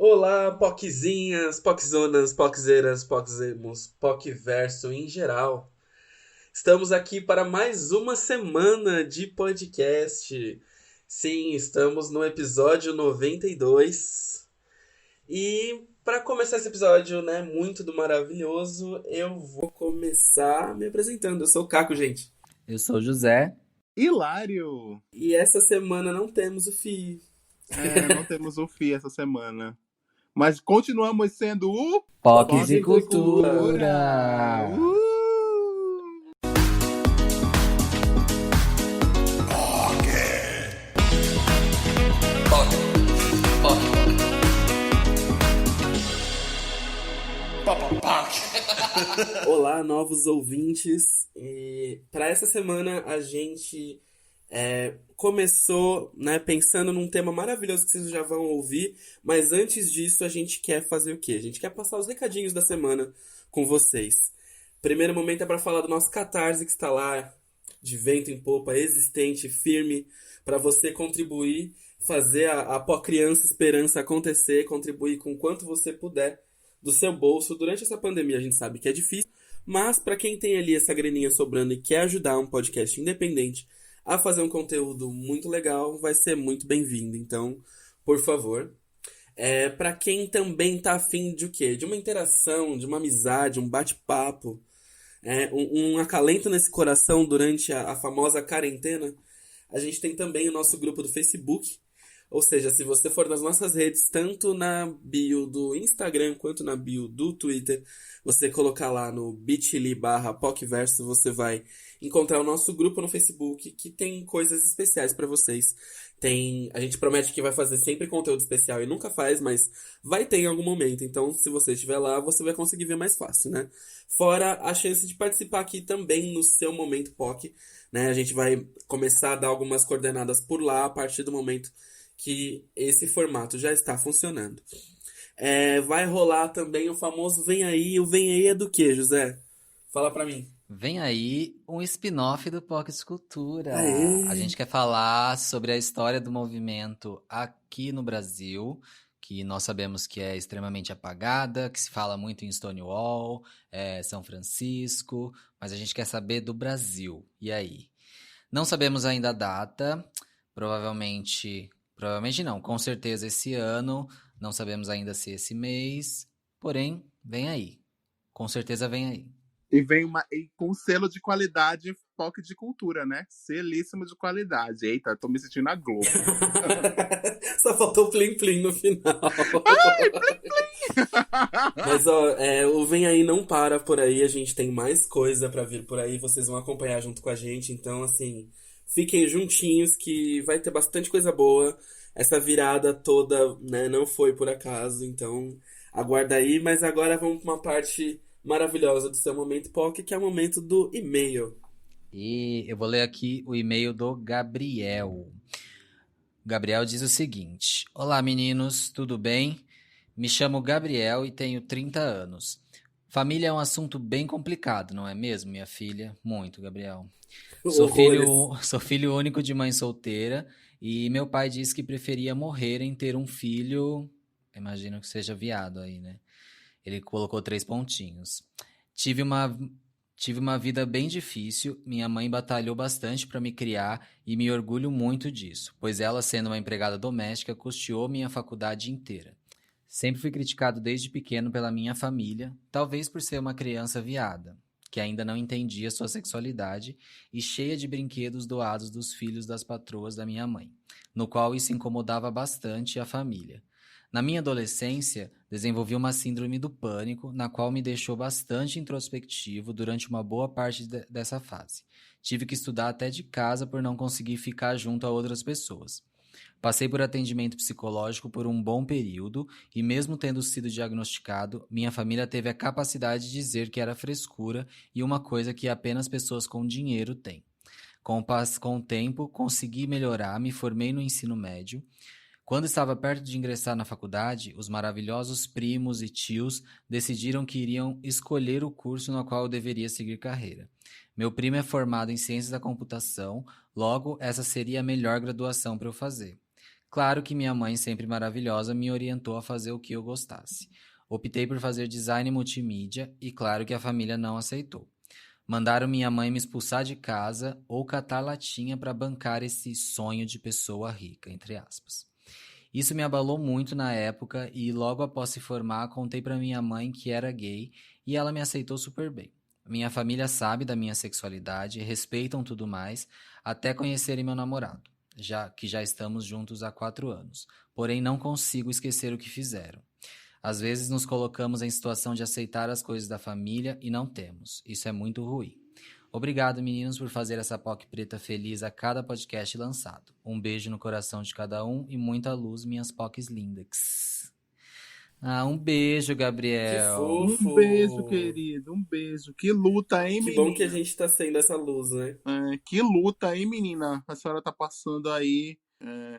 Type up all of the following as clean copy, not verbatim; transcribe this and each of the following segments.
Olá, POCzinhas, POCzonas, POCzeiras, POCzemos, POCverso em geral. Estamos aqui para mais uma semana de podcast. Sim, estamos no episódio 92. E para começar esse episódio, né, muito do maravilhoso, eu vou começar me apresentando. Eu sou o Caco, gente. Eu sou o José. Hilário! E essa semana não temos o Fi. Não temos o FI essa semana. Mas continuamos sendo o Pocs e Cultura. Cultura. Olá, novos ouvintes. E para essa semana a gente começou, né, pensando num tema maravilhoso que vocês já vão ouvir, mas antes disso a gente quer fazer o quê? A gente quer passar os recadinhos da semana com vocês. Primeiro momento é para falar do nosso Catarse que está lá de vento em popa, existente, firme, para você contribuir, fazer a Criança Esperança acontecer, contribuir com quanto você puder do seu bolso durante essa pandemia. A gente sabe que é difícil, mas para quem tem ali essa graninha sobrando e quer ajudar um podcast independente a fazer um conteúdo muito legal, vai ser muito bem-vindo. Então, por favor. Para quem também tá afim de o quê? De uma interação, de uma amizade, um bate-papo, um acalento nesse coração durante a famosa quarentena, a gente tem também o nosso grupo do Facebook. Ou seja, se você for nas nossas redes, tanto na bio do Instagram quanto na bio do Twitter, você colocar lá no bit.ly/PocVerso, você vai encontrar o nosso grupo no Facebook, que tem coisas especiais para vocês. A gente promete que vai fazer sempre conteúdo especial e nunca faz, mas vai ter em algum momento. Então, se você estiver lá, você vai conseguir ver mais fácil, né? Fora a chance de participar aqui também no seu momento POC, né? A gente vai começar a dar algumas coordenadas por lá a partir do momento que esse formato já está funcionando. Vai rolar também o famoso Vem Aí. O Vem Aí é do que, José? Fala pra mim. Vem aí um spin-off do Pocs Cultura. Aê! A gente quer falar sobre a história do movimento aqui no Brasil, que nós sabemos que é extremamente apagada, que se fala muito em Stonewall, São Francisco, mas a gente quer saber do Brasil. E aí? Não sabemos ainda a data, provavelmente não, com certeza esse ano, não sabemos ainda se esse mês, porém, vem aí. Com certeza vem aí. E com selo de qualidade POC de Cultura, né? Selíssimo de qualidade. Eita, tô me sentindo na Globo. Só faltou o plim-plim no final. Ai, plim-plim! Mas, ó, o Vem Aí não para por aí. A gente tem mais coisa pra vir por aí. Vocês vão acompanhar junto com a gente. Então, assim, fiquem juntinhos que vai ter bastante coisa boa. Essa virada toda, né, não foi por acaso. Então, aguarda aí. Mas agora vamos pra uma parte maravilhosa do seu momento POC, que é o momento do e-mail. E eu vou ler aqui o e-mail do Gabriel. O Gabriel diz o seguinte: Olá meninos, tudo bem? Me chamo Gabriel e tenho 30 anos. Família é um assunto bem complicado, não é mesmo, minha filha? Muito, Gabriel. Sou filho único de mãe solteira e meu pai disse que preferia morrer em ter um filho. Imagino que seja viado aí, né? Ele colocou 3 pontinhos. Tive uma vida bem difícil, minha mãe batalhou bastante para me criar e me orgulho muito disso, pois ela, sendo uma empregada doméstica, custeou minha faculdade inteira. Sempre fui criticado desde pequeno pela minha família, talvez por ser uma criança viada, que ainda não entendia sua sexualidade e cheia de brinquedos doados dos filhos das patroas da minha mãe, no qual isso incomodava bastante a família. Na minha adolescência, desenvolvi uma síndrome do pânico, na qual me deixou bastante introspectivo durante uma boa parte dessa fase. Tive que estudar até de casa por não conseguir ficar junto a outras pessoas. Passei por atendimento psicológico por um bom período e, mesmo tendo sido diagnosticado, minha família teve a capacidade de dizer que era frescura e uma coisa que apenas pessoas com dinheiro têm. Com o tempo, consegui melhorar, me formei no ensino médio. Quando estava perto de ingressar na faculdade, os maravilhosos primos e tios decidiram que iriam escolher o curso no qual eu deveria seguir carreira. Meu primo é formado em Ciências da Computação, logo essa seria a melhor graduação para eu fazer. Claro que minha mãe, sempre maravilhosa, me orientou a fazer o que eu gostasse. Optei por fazer design multimídia e claro que a família não aceitou. Mandaram minha mãe me expulsar de casa ou catar latinha para bancar esse sonho de pessoa rica, entre aspas. Isso me abalou muito na época e logo após se formar, contei para minha mãe que era gay e ela me aceitou super bem. Minha família sabe da minha sexualidade, respeitam tudo mais, até conhecerem meu namorado, já que já estamos juntos há 4 anos. Porém, não consigo esquecer o que fizeram. Às vezes nos colocamos em situação de aceitar as coisas da família e não temos. Isso é muito ruim. Obrigado, meninos, por fazer essa POC preta feliz a cada podcast lançado. Um beijo no coração de cada um e muita luz, minhas POCs lindas. Um beijo, Que Gabriel. Um beijo, fofo! querido, um beijo. Que luta, hein, Que bom que a menina? gente tá sendo essa luz, né? Que luta, hein, menina? A senhora tá passando aí.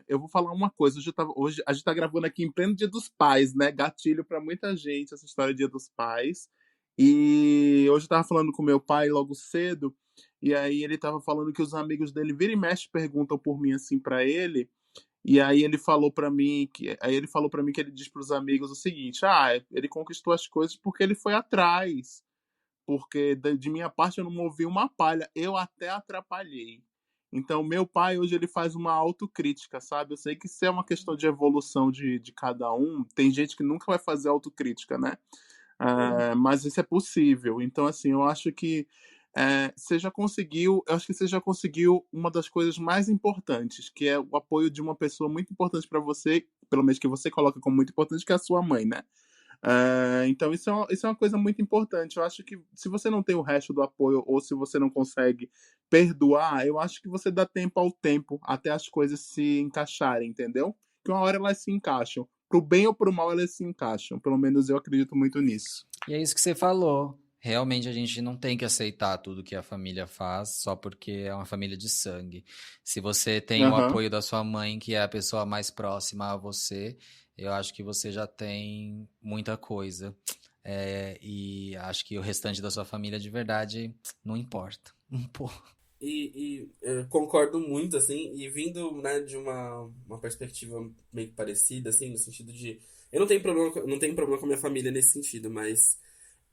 Eu vou falar uma coisa. Hoje a gente tá gravando aqui em pleno Dia dos Pais, né? Gatilho pra muita gente essa história de Dia dos Pais. E hoje eu tava falando com meu pai logo cedo. E aí ele tava falando que os amigos dele vira e mexe perguntam por mim assim pra ele. E aí ele falou pra mim que ele diz pros amigos o seguinte: ele conquistou as coisas porque ele foi atrás. Porque de minha parte eu não movi uma palha, eu até atrapalhei. Então, meu pai hoje ele faz uma autocrítica, sabe? Eu sei que isso é uma questão de evolução de cada um. Tem gente que nunca vai fazer autocrítica, né? Mas isso é possível. Então, assim, eu acho que você já conseguiu uma das coisas mais importantes, que é o apoio de uma pessoa muito importante para você, pelo menos que você coloca como muito importante, que é a sua mãe, né? Então, isso é uma coisa muito importante. Eu acho que se você não tem o resto do apoio ou se você não consegue perdoar, eu acho que você dá tempo ao tempo até as coisas se encaixarem, entendeu? Que uma hora elas se encaixam. Pro bem ou pro mal, elas se encaixam. Pelo menos eu acredito muito nisso. E é isso que você falou. Realmente a gente não tem que aceitar tudo que a família faz só porque é uma família de sangue. Se você tem o Aham. apoio da sua mãe, que é a pessoa mais próxima a você, eu acho que você já tem muita coisa. E acho que o restante da sua família de verdade não importa. Pô. Concordo muito, assim, e vindo, né, de uma perspectiva meio que parecida, assim, no sentido de. Eu não tenho problema, não tenho problema com a minha família nesse sentido, mas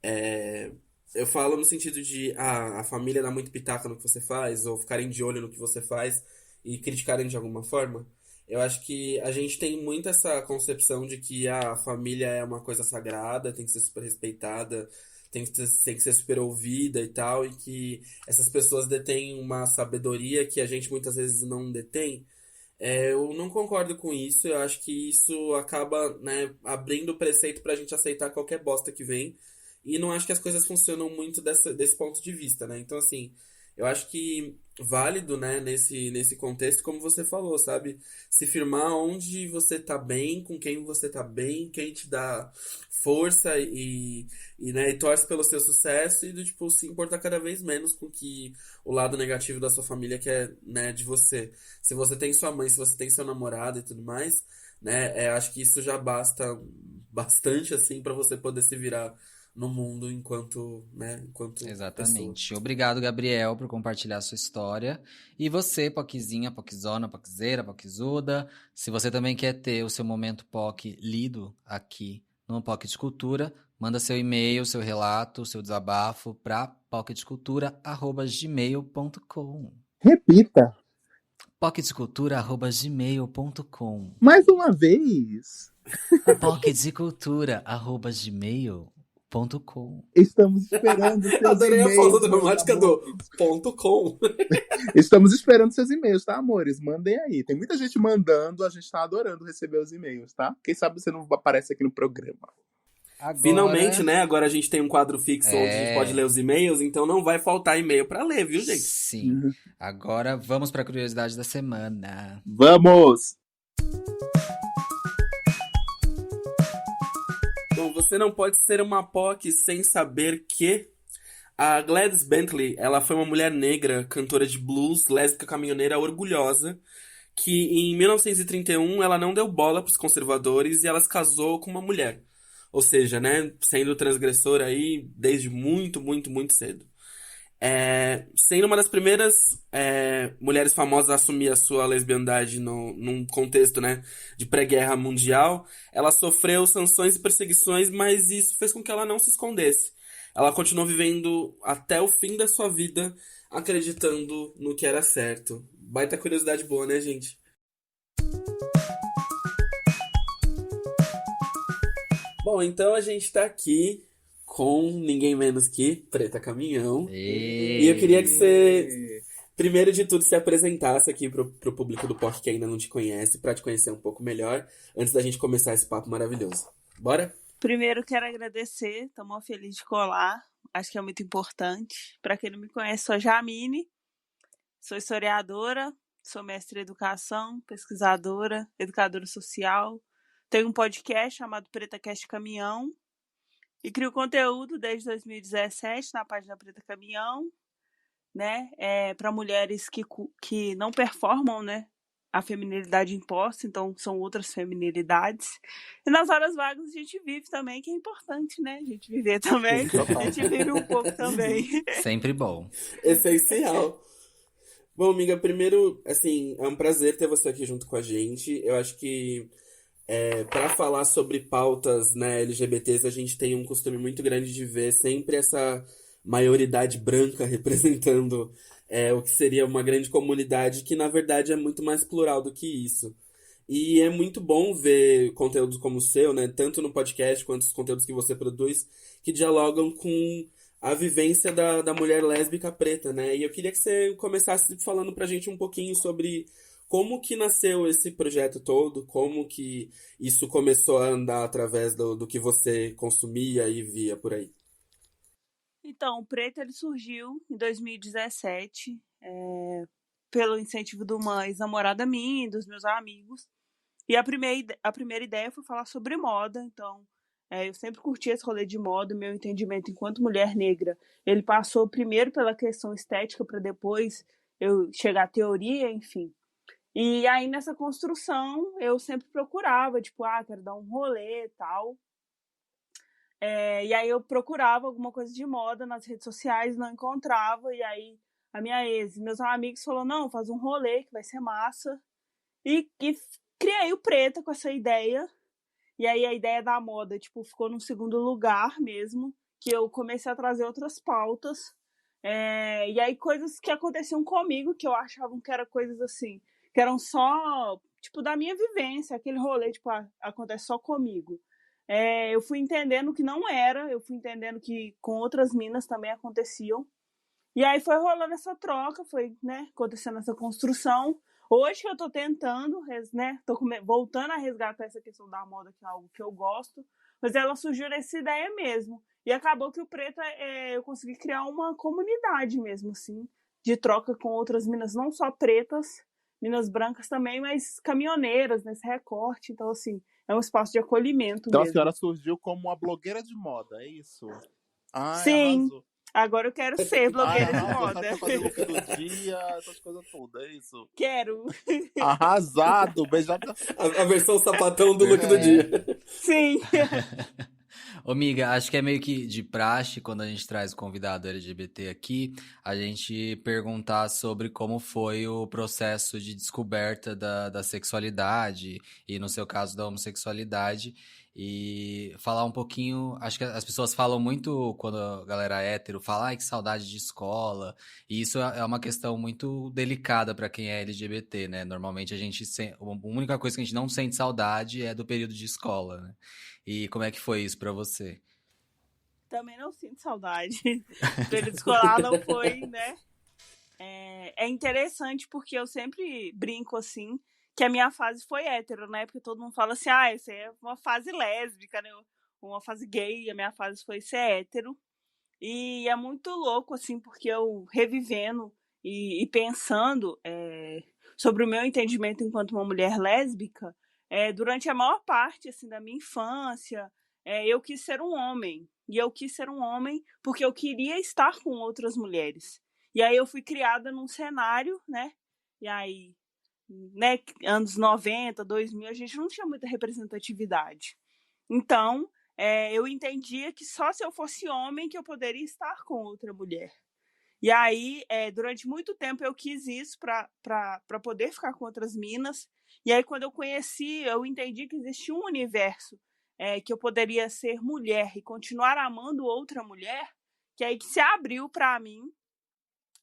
é, eu falo no sentido de a família dá muito pitaco no que você faz, ou ficarem de olho no que você faz e criticarem de alguma forma. Eu acho que a gente tem muito essa concepção de que a família é uma coisa sagrada, tem que ser super respeitada, tem que ser super ouvida e tal, e que essas pessoas detêm uma sabedoria que a gente muitas vezes não detém. Eu não concordo com isso, eu acho que isso acaba, né, abrindo o preceito pra gente aceitar qualquer bosta que vem, e não acho que as coisas funcionam muito desse ponto de vista, né? Então, assim, eu acho que válido, né, nesse contexto, como você falou, sabe? Se firmar onde você tá bem, com quem você tá bem, quem te dá força né, e torce pelo seu sucesso e do tipo se importar cada vez menos com que o lado negativo da sua família quer, né, de você. Se você tem sua mãe, se você tem seu namorado e tudo mais, né, acho que isso já basta bastante assim para você poder se virar no mundo enquanto, né, enquanto pessoa. Exatamente. Obrigado, Gabriel, por compartilhar a sua história. E você, Poquezinha, Poquezona, Poquezeira, Poquezuda, se você também quer ter o seu momento POC lido aqui no POC de Cultura, manda seu e-mail, seu relato, seu desabafo para pocdecultura@gmail.com. Repita. pocdecultura@gmail.com. Mais uma vez. pocdecultura@gmail.com. Estamos esperando seus Adorei a pausa e-mails, meus dramática do amores. ponto .com. Estamos esperando seus e-mails, tá, amores? Mandem aí. Tem muita gente mandando, a gente tá adorando receber os e-mails, tá? Quem sabe você não aparece aqui no programa. Finalmente, Agora, né? Agora a gente tem um quadro fixo onde a gente pode ler é, os e-mails, então não vai faltar e-mail pra ler, viu, gente? sim. Agora vamos para a curiosidade da semana. Vamos! Bom, você não pode ser uma POC sem saber que a Gladys Bentley, ela foi uma mulher negra, cantora de blues, lésbica caminhoneira orgulhosa, que em 1931 ela não deu bola pros conservadores e ela se casou com uma mulher. Ou seja, né, sendo transgressora aí desde muito, muito, muito cedo. Sendo uma das primeiras mulheres famosas a assumir a sua lesbiandade num contexto, né, de pré-guerra mundial, ela sofreu sanções e perseguições, mas isso fez com que ela não se escondesse. Ela continuou vivendo até o fim da sua vida acreditando no que era certo. Baita curiosidade boa, né, gente? Bom, então a gente tá aqui com ninguém menos que Preta Caminhão. E eu queria que você, primeiro de tudo, se apresentasse aqui pro público do POC que ainda não te conhece, pra te conhecer um pouco melhor, antes da gente começar esse papo maravilhoso. Bora? Primeiro, quero agradecer, tô mó feliz de colar, acho que é muito importante. Para quem não me conhece, sou Jamine, sou historiadora, sou mestre em educação, pesquisadora, educadora social, tenho um podcast chamado Preta Cast Caminhão e crio conteúdo desde 2017 na página Preta Caminhão, né, para mulheres que não performam, né, a feminilidade imposta, então são outras feminilidades. E nas horas vagas a gente vive também, que é importante, né? A gente viver também. A gente vive um pouco também. Sempre bom. Essencial. Bom, amiga, primeiro, assim, é um prazer ter você aqui junto com a gente. Eu acho que para falar sobre pautas, né, LGBTs, a gente tem um costume muito grande de ver sempre essa maioridade branca representando o que seria uma grande comunidade, que na verdade é muito mais plural do que isso. E é muito bom ver conteúdos como o seu, né, tanto no podcast quanto os conteúdos que você produz, que dialogam com a vivência da mulher lésbica preta, né? E eu queria que você começasse falando pra gente um pouquinho sobre como que nasceu esse projeto todo, como que isso começou a andar através do que você consumia e via por aí. Então, o Preto ele surgiu em 2017, pelo incentivo de uma ex-namorada minha e dos meus amigos. E a primeira ideia foi falar sobre moda, então eu sempre curti esse rolê de moda, meu entendimento enquanto mulher negra, ele passou primeiro pela questão estética para depois eu chegar à teoria, enfim. E aí nessa construção eu sempre procurava, tipo, quero dar um rolê e tal. E aí eu procurava alguma coisa de moda nas redes sociais, não encontrava, e aí a minha ex, meus amigos falaram, não, faz um rolê que vai ser massa. E criei o Preta com essa ideia. E aí a ideia da moda, tipo, ficou num segundo lugar mesmo, que eu comecei a trazer outras pautas. E aí coisas que aconteciam comigo, que eu achava que eram coisas assim, que eram só, tipo, da minha vivência, aquele rolê, tipo, acontece só comigo. Eu fui entendendo que não era, eu fui entendendo que com outras minas também aconteciam. E aí foi rolando essa troca, foi, né, acontecendo essa construção. Hoje que eu tô tentando, né, voltando a resgatar essa questão da moda, que é algo que eu gosto, mas ela surgiu nessa ideia mesmo. E acabou que o Preta, eu consegui criar uma comunidade mesmo, assim, de troca com outras minas, não só pretas, minas brancas também, mas caminhoneiras nesse recorte. Então, assim, é um espaço de acolhimento Então mesmo. a senhora surgiu como uma blogueira de moda, é isso? Ai, Sim. arrasou. Agora eu quero ser blogueira de moda. Você vai fazer look do dia, essas coisas todas, é isso? Quero. Arrasado, beijar. A versão sapatão do look do dia. Sim. Ô, amiga, acho que é meio que de praxe, quando a gente traz o convidado LGBT aqui, a gente perguntar sobre como foi o processo de descoberta da sexualidade e, no seu caso, da homossexualidade. E falar um pouquinho, acho que as pessoas falam muito quando a galera é hétero, fala, ai, que saudade de escola. E isso é uma questão muito delicada para quem é LGBT, né? Normalmente a única coisa que a gente não sente saudade é do período de escola, né? E como é que foi isso pra você? Também não sinto saudade. O período escolar não foi, né? É interessante porque eu sempre brinco assim, que a minha fase foi hétero, né? Porque todo mundo fala assim, essa é uma fase lésbica, né? Uma fase gay, a minha fase foi ser hétero. E é muito louco, assim, porque eu revivendo e pensando sobre o meu entendimento enquanto uma mulher lésbica, durante a maior parte, assim, da minha infância, eu quis ser um homem. E eu quis ser um homem porque eu queria estar com outras mulheres. E aí eu fui criada num cenário, né? E aí, né, anos 90, 2000, a gente não tinha muita representatividade. Então, eu entendia que só se eu fosse homem que eu poderia estar com outra mulher. E aí, durante muito tempo eu quis isso para poder ficar com outras minas. E aí, quando eu conheci, eu entendi que existia um universo que eu poderia ser mulher e continuar amando outra mulher, que aí que se abriu para mim.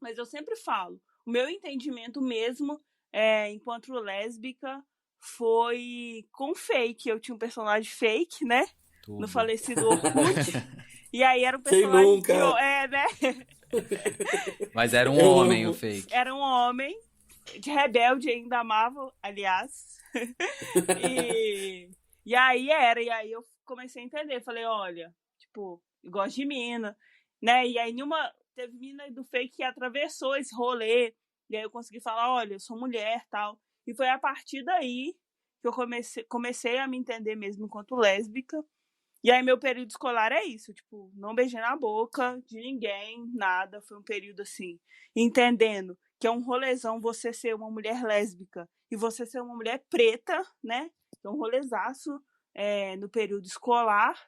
Mas eu sempre falo, o meu entendimento mesmo, enquanto lésbica, foi com fake. Eu tinha um personagem fake, né? Tudo. No falecido Orkut. E aí era um Quem personagem nunca? né? Mas era um Eu homem, amo. o fake. Era um homem, de rebelde, ainda amava, aliás. E aí eu comecei a entender. Falei, olha, tipo, gosto de mina, né? E aí teve mina do fake que atravessou esse rolê. E aí eu consegui falar, olha, eu sou mulher, tal. E foi a partir daí que eu comecei a me entender mesmo enquanto lésbica. E aí meu período escolar é isso, tipo, não beijei na boca de ninguém, nada. Foi um período assim, entendendo que é um rolezão você ser uma mulher lésbica e você ser uma mulher preta, né? É um rolezaço no período escolar.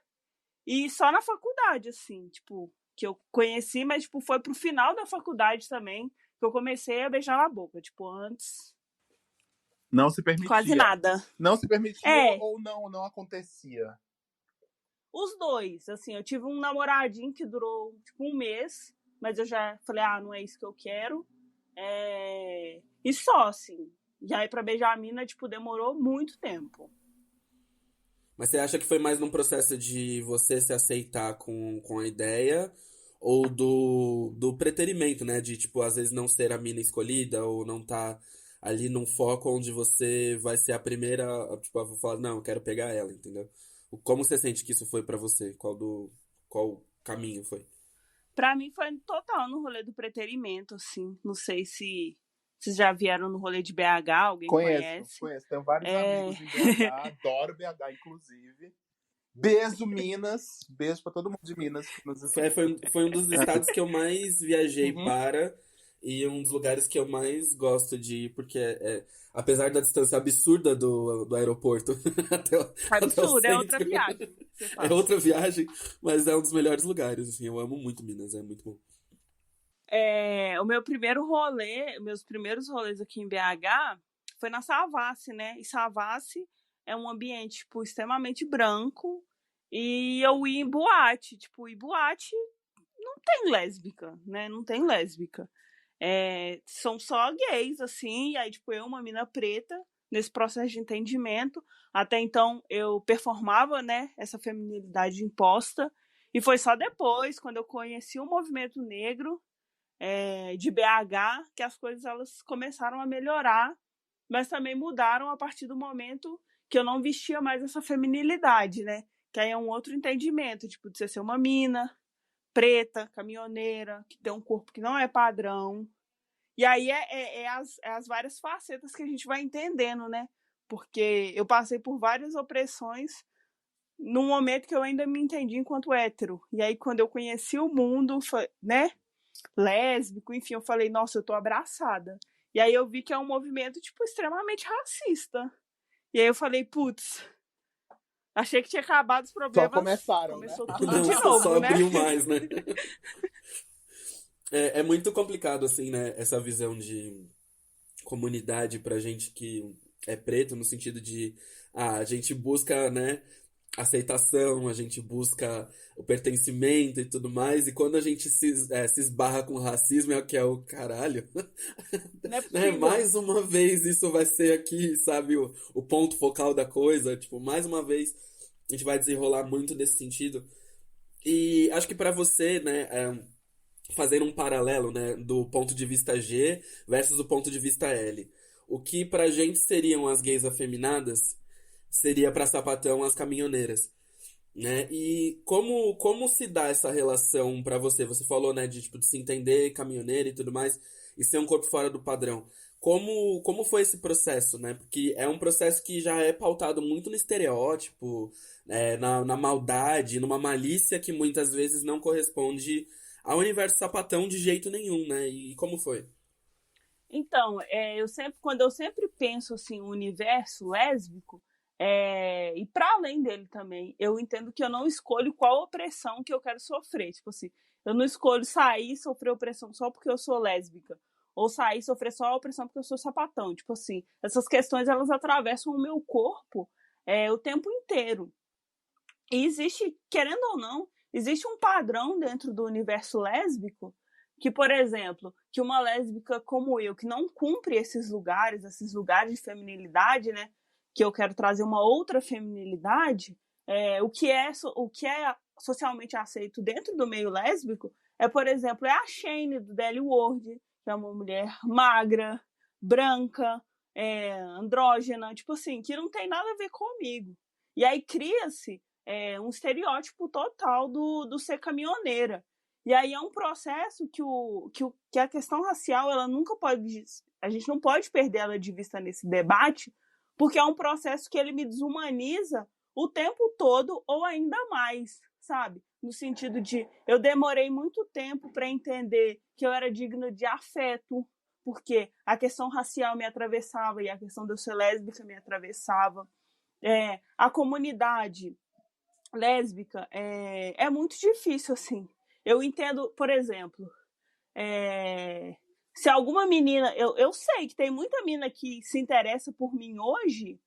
E só na faculdade, assim, tipo, que eu conheci, mas tipo, foi pro final da faculdade também que eu comecei a beijar na boca. Tipo, antes, Não se permitia. quase nada. Não se permitia É. ou não acontecia? Os dois, assim, eu tive um namoradinho que durou, tipo, 1 mês, mas eu já falei, não é isso que eu quero. E só, assim. E aí, pra beijar a mina, tipo, demorou muito tempo. Mas você acha que foi mais num processo de você se aceitar com a ideia ou do preterimento, né? De, tipo, às vezes não ser a mina escolhida ou não tá ali num foco onde você vai ser a primeira, tipo, a falar, não, eu quero pegar ela, entendeu? Como você sente que isso foi pra você? Qual caminho foi? Pra mim, foi total no rolê do preterimento, assim. Não sei se vocês já vieram no rolê de BH, alguém conhece? Conheço. Tenho vários amigos em BH, adoro BH, inclusive. Beijo, Minas. Beijo pra todo mundo de Minas. Foi um dos estados que eu mais viajei Uhum. para e um dos lugares que eu mais gosto de ir, porque apesar da distância absurda do aeroporto até o Absurdo, é outra centro, viagem que você faz. é outra viagem, mas é um dos melhores lugares, assim, eu amo muito Minas, é muito bom. O meu primeiro rolê, meus primeiros rolês aqui em BH foi na Savassi, né? E Savassi é um ambiente, tipo, extremamente branco. E eu ia em boate, tipo, e boate não tem lésbica, né? Não tem lésbica. São só gays, assim, e aí, tipo, eu, uma mina preta, nesse processo de entendimento. Até então, eu performava, né, essa feminilidade imposta. E foi só depois, quando eu conheci o movimento negro, de BH, que as coisas elas começaram a melhorar, mas também mudaram a partir do momento que eu não vestia mais essa feminilidade, né? Que aí é um outro entendimento, tipo, de você ser uma mina preta, caminhoneira, que tem um corpo que não é padrão. E aí as várias facetas que a gente vai entendendo, né? Porque eu passei por várias opressões num momento que eu ainda me entendi enquanto hétero. E aí, quando eu conheci o mundo, né? Lésbico, enfim, eu falei, nossa, eu tô abraçada. E aí eu vi que é um movimento, tipo, extremamente racista. E aí eu falei, putz, achei que tinha acabado os problemas. Só começaram, Começou né? tudo Não, de novo, só né? abriu mais, né? É muito complicado, assim, né? Essa visão de comunidade pra gente que é preto, no sentido de a gente busca, né, aceitação, a gente busca o pertencimento e tudo mais, e quando a gente se esbarra com racismo é o que é o caralho. Não é Né? possível. Mais uma vez isso vai ser aqui, sabe, o ponto focal da coisa, tipo, mais uma vez a gente vai desenrolar muito desse sentido. E acho que pra você, né, fazendo um paralelo, né, do ponto de vista G versus o ponto de vista L. O que pra gente seriam as gays afeminadas, seria pra sapatão as caminhoneiras, né? E como se dá essa relação pra você? Você falou, né, de tipo de se entender caminhoneira e tudo mais, e ser um corpo fora do padrão. Como foi esse processo, né? Porque é um processo que já é pautado muito no estereótipo, na maldade, numa malícia que muitas vezes não corresponde ao universo sapatão de jeito nenhum, né? E como foi? Então, quando eu sempre penso assim, o universo lésbico, e para além dele também, eu entendo que eu não escolho qual opressão que eu quero sofrer. Tipo assim, Eu não escolho sair e sofrer opressão só porque eu sou lésbica. Ou sair e sofrer só opressão porque eu sou sapatão. Tipo assim, essas questões, elas atravessam o meu corpo o tempo inteiro. E existe, querendo ou não, existe um padrão dentro do universo lésbico que, por exemplo, que uma lésbica como eu, que não cumpre esses lugares de feminilidade, né? Que eu quero trazer uma outra feminilidade, o que é socialmente aceito dentro do meio lésbico por exemplo, a Shane do Deli World, que é uma mulher magra, branca, andrógena, tipo assim, que não tem nada a ver comigo. E aí cria-se um estereótipo total do ser caminhoneira. E aí é um processo que a questão racial, ela nunca pode... A gente não pode perder ela de vista nesse debate, porque é um processo que ele me desumaniza o tempo todo ou ainda mais, sabe? No sentido de eu demorei muito tempo para entender que eu era digna de afeto, porque a questão racial me atravessava e a questão de eu ser lésbica me atravessava. A comunidade lésbica é muito difícil, assim. Eu entendo, por exemplo, se alguma menina... Eu sei que tem muita menina que se interessa por mim hoje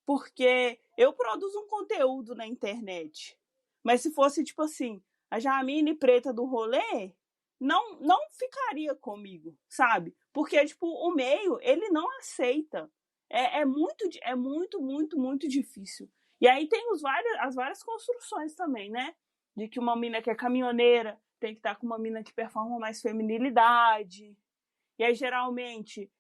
porque eu produzo um conteúdo na internet. Mas se fosse, tipo assim, a Jamine preta do rolê, não ficaria comigo, sabe? Porque, tipo, o meio, ele não aceita. É muito, muito, muito difícil. E aí tem as várias construções também, né? De que uma mina que é caminhoneira tem que estar com uma mina que performa mais feminilidade. E aí, geralmente,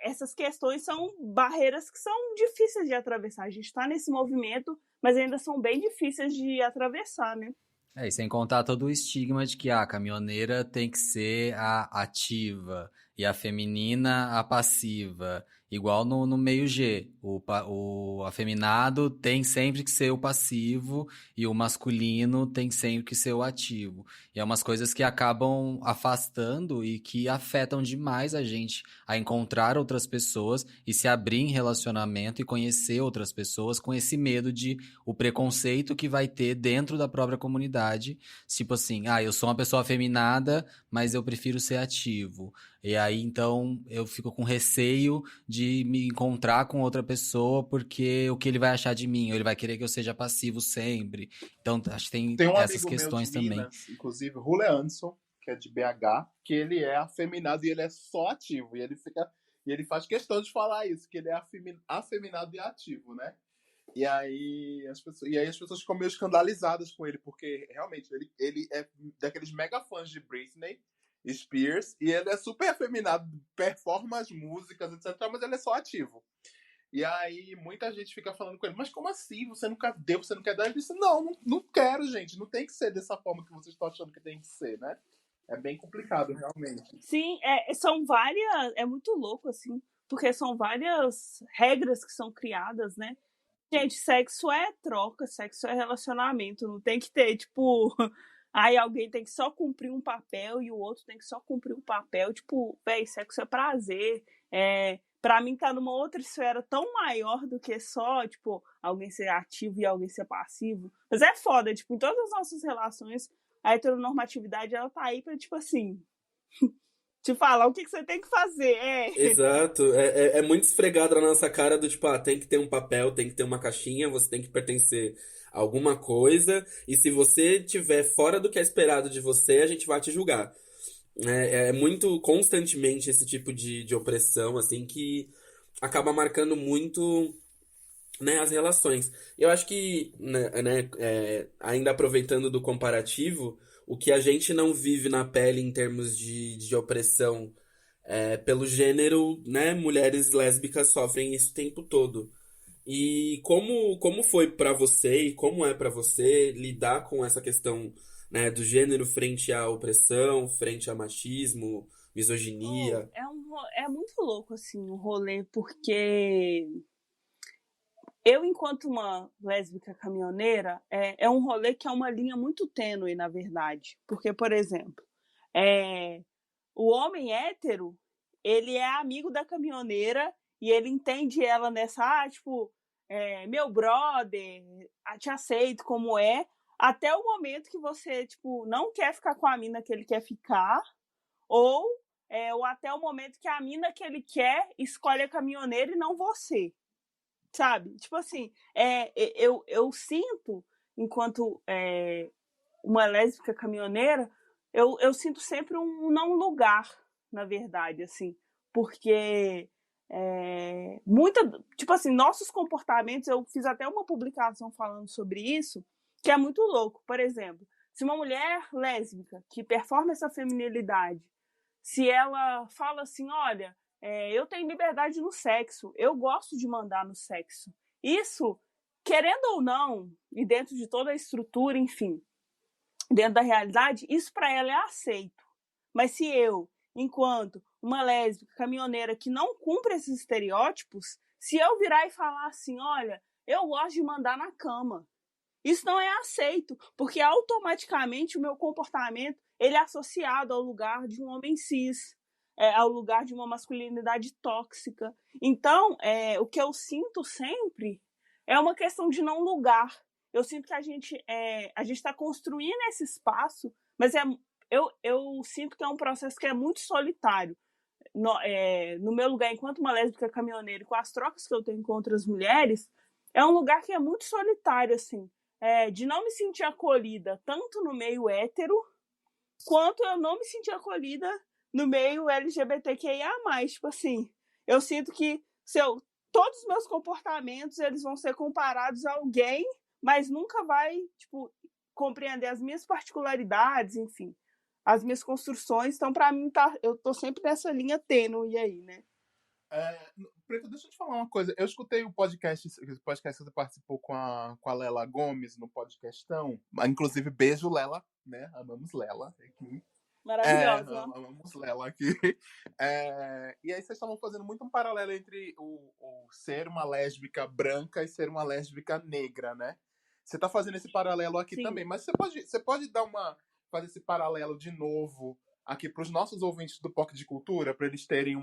essas questões são barreiras que são difíceis de atravessar. A gente está nesse movimento, mas ainda são bem difíceis de atravessar, né? E sem contar todo o estigma de que a caminhoneira tem que ser a ativa e a feminina a passiva. Igual no meio G. O afeminado tem sempre que ser o passivo e o masculino tem sempre que ser o ativo. E é umas coisas que acabam afastando e que afetam demais a gente a encontrar outras pessoas e se abrir em relacionamento e conhecer outras pessoas com esse medo de o preconceito que vai ter dentro da própria comunidade. Tipo assim, eu sou uma pessoa afeminada, mas eu prefiro ser ativo. E aí, então, eu fico com receio de me encontrar com outra pessoa porque o que ele vai achar de mim? Ou ele vai querer que eu seja passivo sempre. Então, acho que tem um essas amigo questões meu de também. Minas, inclusive, Rule Anderson, que é de BH, que ele é afeminado e ele é só ativo. E ele faz questão de falar isso, que ele é afeminado e ativo, né? E aí as pessoas ficam meio escandalizadas com ele, porque realmente ele é daqueles mega fãs de Britney Spears, e ele é super afeminado, performa as músicas, etc., mas ele é só ativo. E aí muita gente fica falando com ele, mas como assim? Você nunca deu, você não quer dar? Ele disse, não quero, gente, não tem que ser dessa forma que vocês estão achando que tem que ser, né? É bem complicado, realmente. Sim, são várias... É muito louco, assim, porque são várias regras que são criadas, né? Gente, sexo é troca, sexo é relacionamento, não tem que ter, tipo... Aí alguém tem que só cumprir um papel e o outro tem que só cumprir um papel. Tipo, sexo é prazer. Pra mim tá numa outra esfera tão maior do que só, tipo, alguém ser ativo e alguém ser passivo. Mas é foda, tipo, em todas as nossas relações, a heteronormatividade, ela tá aí pra, tipo assim... te falar o que você tem que fazer. Exato. É muito esfregado na nossa cara do tipo, tem que ter um papel, tem que ter uma caixinha, você tem que pertencer a alguma coisa, e se você tiver fora do que é esperado de você, a gente vai te julgar. É muito constantemente esse tipo de opressão, assim, que acaba marcando muito, né, as relações. Eu acho que, ainda aproveitando do comparativo, o que a gente não vive na pele em termos de opressão pelo gênero, né, mulheres lésbicas sofrem isso o tempo todo. E como foi pra você e como é pra você lidar com essa questão, né, do gênero frente à opressão, frente a machismo, misoginia? É muito louco, assim, o rolê, porque eu, enquanto uma lésbica caminhoneira, é um rolê que é uma linha muito tênue, na verdade. Porque, por exemplo, o homem hétero, ele é amigo da caminhoneira e ele entende ela nessa, tipo, meu brother, te aceito como é, até o momento que você, tipo, não quer ficar com a mina que ele quer ficar, ou até o momento que a mina que ele quer escolhe a caminhoneira e não você, sabe? Tipo assim, eu sinto, enquanto uma lésbica caminhoneira, eu sinto sempre um não lugar, na verdade, assim, porque tipo assim, nossos comportamentos, eu fiz até uma publicação falando sobre isso, que é muito louco. Por exemplo, se uma mulher lésbica que performa essa feminilidade, se ela fala assim, olha, eu tenho liberdade no sexo, eu gosto de mandar no sexo, isso, querendo ou não, e dentro de toda a estrutura, enfim, dentro da realidade, isso para ela é aceito. Mas se eu, enquanto uma lésbica caminhoneira que não cumpre esses estereótipos, se eu virar e falar assim, olha, eu gosto de mandar na cama, isso não é aceito, porque automaticamente o meu comportamento ele é associado ao lugar de um homem cis, ao lugar de uma masculinidade tóxica. Então, o que eu sinto sempre é uma questão de não lugar. Eu sinto que a gente está construindo esse espaço, mas eu sinto que é um processo que é muito solitário. No meu lugar, enquanto uma lésbica caminhoneira, com as trocas que eu tenho com outras mulheres, é um lugar que é muito solitário, assim, de não me sentir acolhida tanto no meio hétero, quanto eu não me sentir acolhida no meio LGBTQIA+. Tipo assim, eu sinto que todos os meus comportamentos eles vão ser comparados a alguém, mas nunca vai, tipo, compreender as minhas particularidades, enfim, as minhas construções. Então, para mim, eu tô sempre nessa linha tênue aí, né? Preto, deixa eu te falar uma coisa. Eu escutei o podcast que você participou com a Lela Gomes no podcastão. Inclusive, beijo, Lela, né? Amamos Lela aqui. Maravilhosa. Amamos Lela aqui. E aí vocês estavam fazendo muito um paralelo entre o ser uma lésbica branca e ser uma lésbica negra, né? Você tá fazendo esse paralelo aqui Sim. também, mas você pode fazer esse paralelo de novo aqui para os nossos ouvintes do POC de Cultura, para eles terem o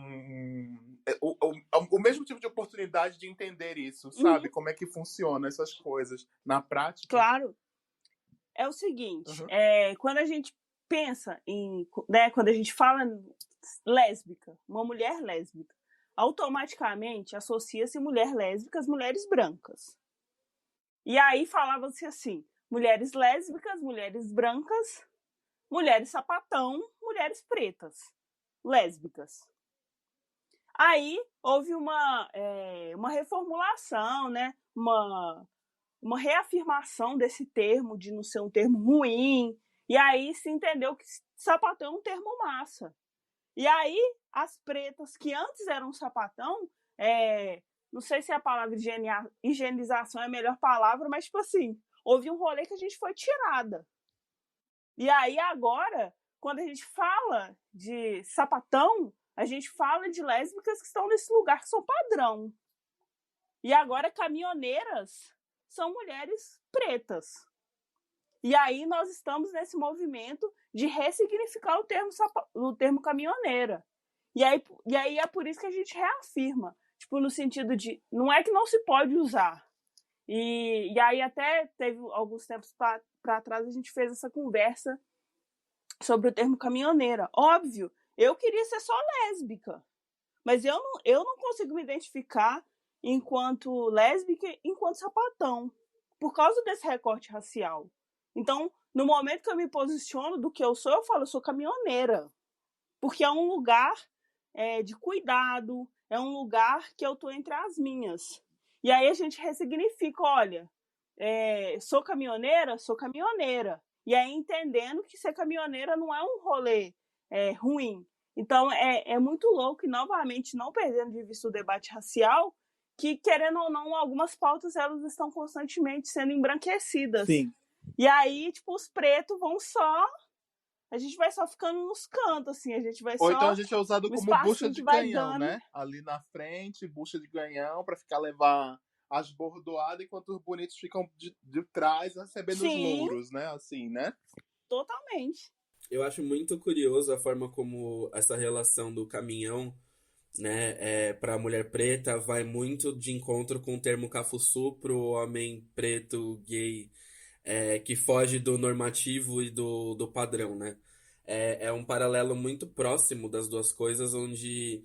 mesmo tipo de oportunidade de entender isso, sabe? Como é que funciona essas coisas na prática? Claro. É o seguinte, quando a gente pensa em, né, quando a gente fala lésbica, uma mulher lésbica, automaticamente associa-se mulher lésbica às mulheres brancas. E aí falava-se assim, mulheres lésbicas, mulheres brancas, mulheres sapatão, mulheres pretas, lésbicas. Aí houve uma reformulação, né? Uma reafirmação desse termo, de não ser um termo ruim. E aí se entendeu que sapatão é um termo massa. E aí as pretas, que antes eram sapatão, não sei se a palavra higienização é a melhor palavra, mas tipo assim, houve um rolê que a gente foi tirada. E aí agora, quando a gente fala de sapatão, a gente fala de lésbicas que estão nesse lugar, que são padrão. E agora caminhoneiras são mulheres pretas. E aí nós estamos nesse movimento de ressignificar o termo caminhoneira. E aí é por isso que a gente reafirma, tipo, no sentido de, não é que não se pode usar. E aí até teve alguns tempos para trás a gente fez essa conversa sobre o termo caminhoneira. Óbvio, eu queria ser só lésbica, mas eu não consigo me identificar enquanto lésbica, enquanto sapatão, por causa desse recorte racial. Então, no momento que eu me posiciono do que eu falo, eu sou caminhoneira, porque é um lugar de cuidado, é um lugar que eu tô entre as minhas. E aí a gente ressignifica, olha, sou caminhoneira? Sou caminhoneira. E aí entendendo que ser caminhoneira não é um rolê ruim. Então é muito louco, e novamente, não perdendo de vista o debate racial, que, querendo ou não, algumas pautas elas estão constantemente sendo embranquecidas. Sim. E aí, tipo, os pretos vão só... A gente vai só ficando nos cantos, assim, a gente vai Ou só... então a gente é usado como bucha de canhão, dando, né? Ali na frente, bucha de canhão, pra ficar levar as bordoadas, enquanto os bonitos ficam de trás recebendo os louros, né? Assim, né? Totalmente. Eu acho muito curioso a forma como essa relação do caminhão, né, para a mulher preta vai muito de encontro com o termo cafuçu pro homem preto, gay, que foge do normativo e do padrão, né? É um paralelo muito próximo das duas coisas, onde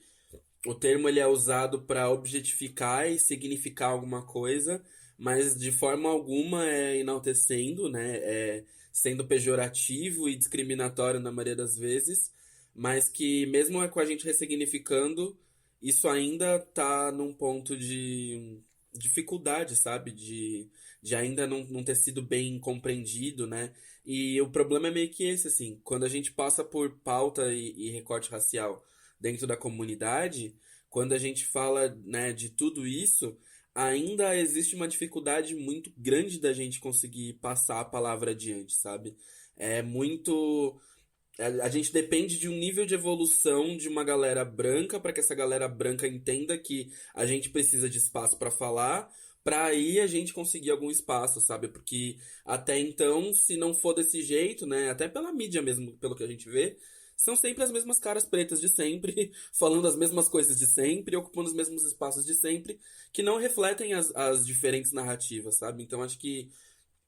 o termo ele é usado para objetificar e significar alguma coisa, mas de forma alguma é enaltecendo, né? Sendo pejorativo e discriminatório na maioria das vezes, mas que mesmo com a gente ressignificando, isso ainda tá num ponto de dificuldade, sabe? De ainda não ter sido bem compreendido, né? E o problema é meio que esse, assim, quando a gente passa por pauta e recorte racial dentro da comunidade, quando a gente fala, né, de tudo isso, ainda existe uma dificuldade muito grande da gente conseguir passar a palavra adiante, sabe? É muito. A gente depende de um nível de evolução de uma galera branca para que essa galera branca entenda que a gente precisa de espaço para falar, para aí a gente conseguir algum espaço, sabe? Porque até então, se não for desse jeito, né, até pela mídia mesmo, pelo que a gente vê, são sempre as mesmas caras pretas de sempre, falando as mesmas coisas de sempre, ocupando os mesmos espaços de sempre, que não refletem as diferentes narrativas, sabe? Então acho que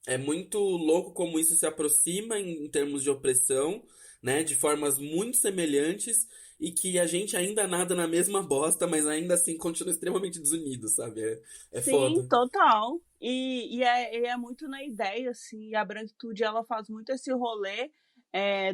é muito louco como isso se aproxima em termos de opressão, né? De formas muito semelhantes e que a gente ainda nada na mesma bosta, mas ainda assim continua extremamente desunido, sabe? É Sim, foda. total. E é muito na ideia, assim, e a branquitude, ela faz muito esse rolê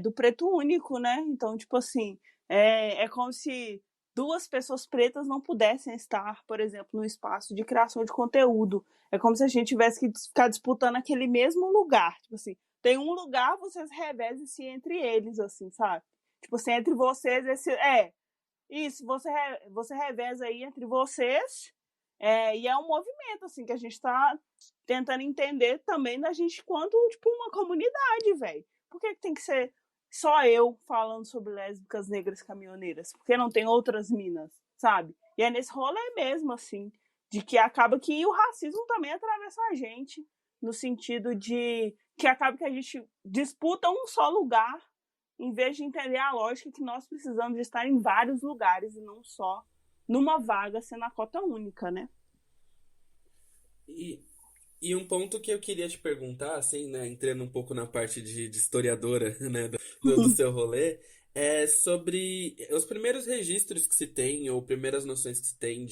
do preto único, né? Então, tipo assim, é como se duas pessoas pretas não pudessem estar, por exemplo, no espaço de criação de conteúdo. É como se a gente tivesse que ficar disputando aquele mesmo lugar. Tipo assim, tem um lugar, vocês revezem-se entre eles, assim, sabe? Tipo assim, entre vocês, isso, você reveza aí entre vocês, e é um movimento, assim, que a gente tá tentando entender também da gente quanto, tipo, uma comunidade, velho. Por que tem que ser só eu falando sobre lésbicas negras caminhoneiras? Por que não tem outras minas, sabe? E é nesse rolê mesmo, assim, de que acaba que o racismo também atravessa a gente, no sentido de que acaba que a gente disputa um só lugar em vez de entender a lógica que nós precisamos de estar em vários lugares e não só numa vaga sendo a cota única, né? E, e um ponto que eu queria te perguntar, assim, né, entrando um pouco na parte de historiadora, né, do seu rolê, é sobre os primeiros registros que se tem, ou primeiras noções que se tem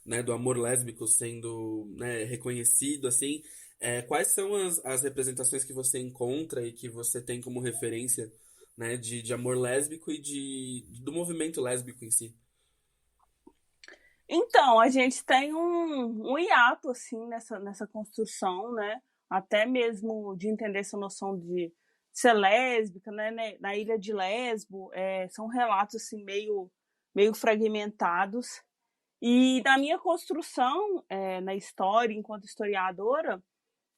né, do amor lésbico sendo, né, reconhecido, assim, quais são as representações que você encontra e que você tem como referência, né, de amor lésbico e do movimento lésbico em si? Então, a gente tem um hiato, assim, nessa construção, né? Até mesmo de entender essa noção de ser lésbica, né? Na ilha de Lesbo, são relatos, assim, meio fragmentados. E na minha construção, na história, enquanto historiadora,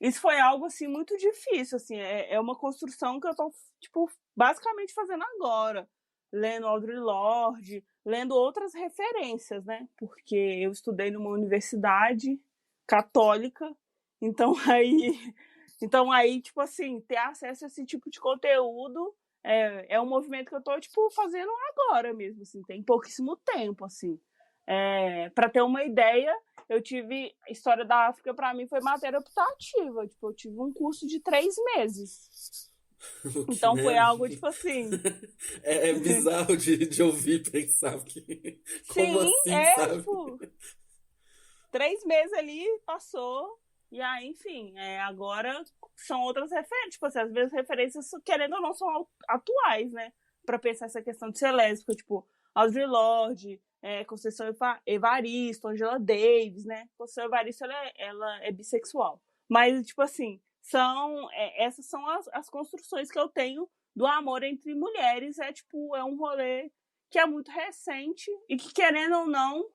isso foi algo, assim, muito difícil, assim. É uma construção que eu tô, tipo, basicamente fazendo agora. Lendo Audre Lorde, lendo outras referências, né? Porque eu estudei numa universidade católica, então então aí, tipo assim, ter acesso a esse tipo de conteúdo é um movimento que eu tô, tipo, fazendo agora mesmo, assim, tem pouquíssimo tempo, assim. Para ter uma ideia, eu tive História da África, para mim foi matéria optativa, tipo, eu tive um curso de 3 meses. Que Então foi merda. algo tipo assim. É bizarro de ouvir e pensar que. Como Sim, assim, sabe? tipo, 3 meses ali passou, e aí, enfim, agora são outras referências. Tipo assim, às vezes referências, querendo ou não, são atuais, né? Pra pensar essa questão de ser lésbica, tipo, Audre Lorde, Conceição Evaristo, Angela Davis, né? Conceição Evaristo, ela é bissexual. Mas, tipo assim, essas são as construções que eu tenho do amor entre mulheres. Tipo, é um rolê que é muito recente e que, querendo ou não,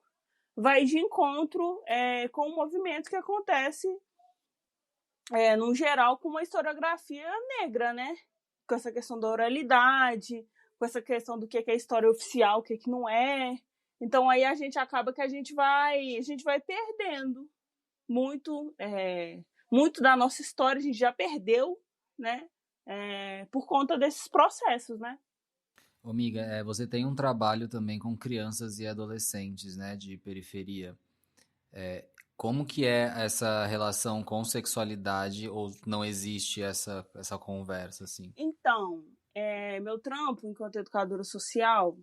vai de encontro com o movimento que acontece, no geral, com uma historiografia negra, né? Com essa questão da oralidade, com essa questão do que é história oficial, o que não é. Então aí a gente acaba que a gente vai perdendo muito, muito da nossa história, a gente já perdeu, né? Por conta desses processos, né? Ô, amiga, você tem um trabalho também com crianças e adolescentes, né, de periferia. Como que é essa relação com sexualidade ou não existe essa conversa, assim? Então, meu trampo enquanto educadora social,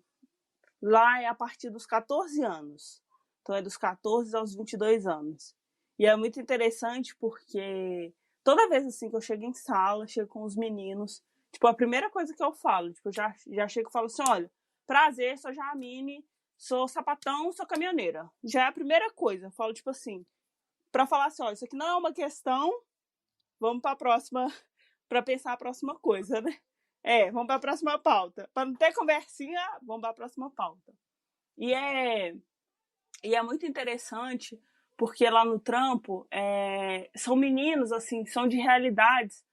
lá é a partir dos 14 anos. Então é dos 14 aos 22 anos. E é muito interessante porque toda vez assim que eu chego em sala, chego com os meninos, tipo, a primeira coisa que eu falo, tipo, eu já chego e falo assim, olha, prazer, sou Jamine, sou sapatão, sou caminhoneira. Já é a primeira coisa. Eu falo, tipo assim, pra falar assim, olha, isso aqui não é uma questão, vamos pra próxima, pra pensar a próxima coisa, né? Vamos pra próxima pauta. Pra não ter conversinha, vamos pra próxima pauta. E é muito interessante porque lá no trampo são meninos assim, são de realidades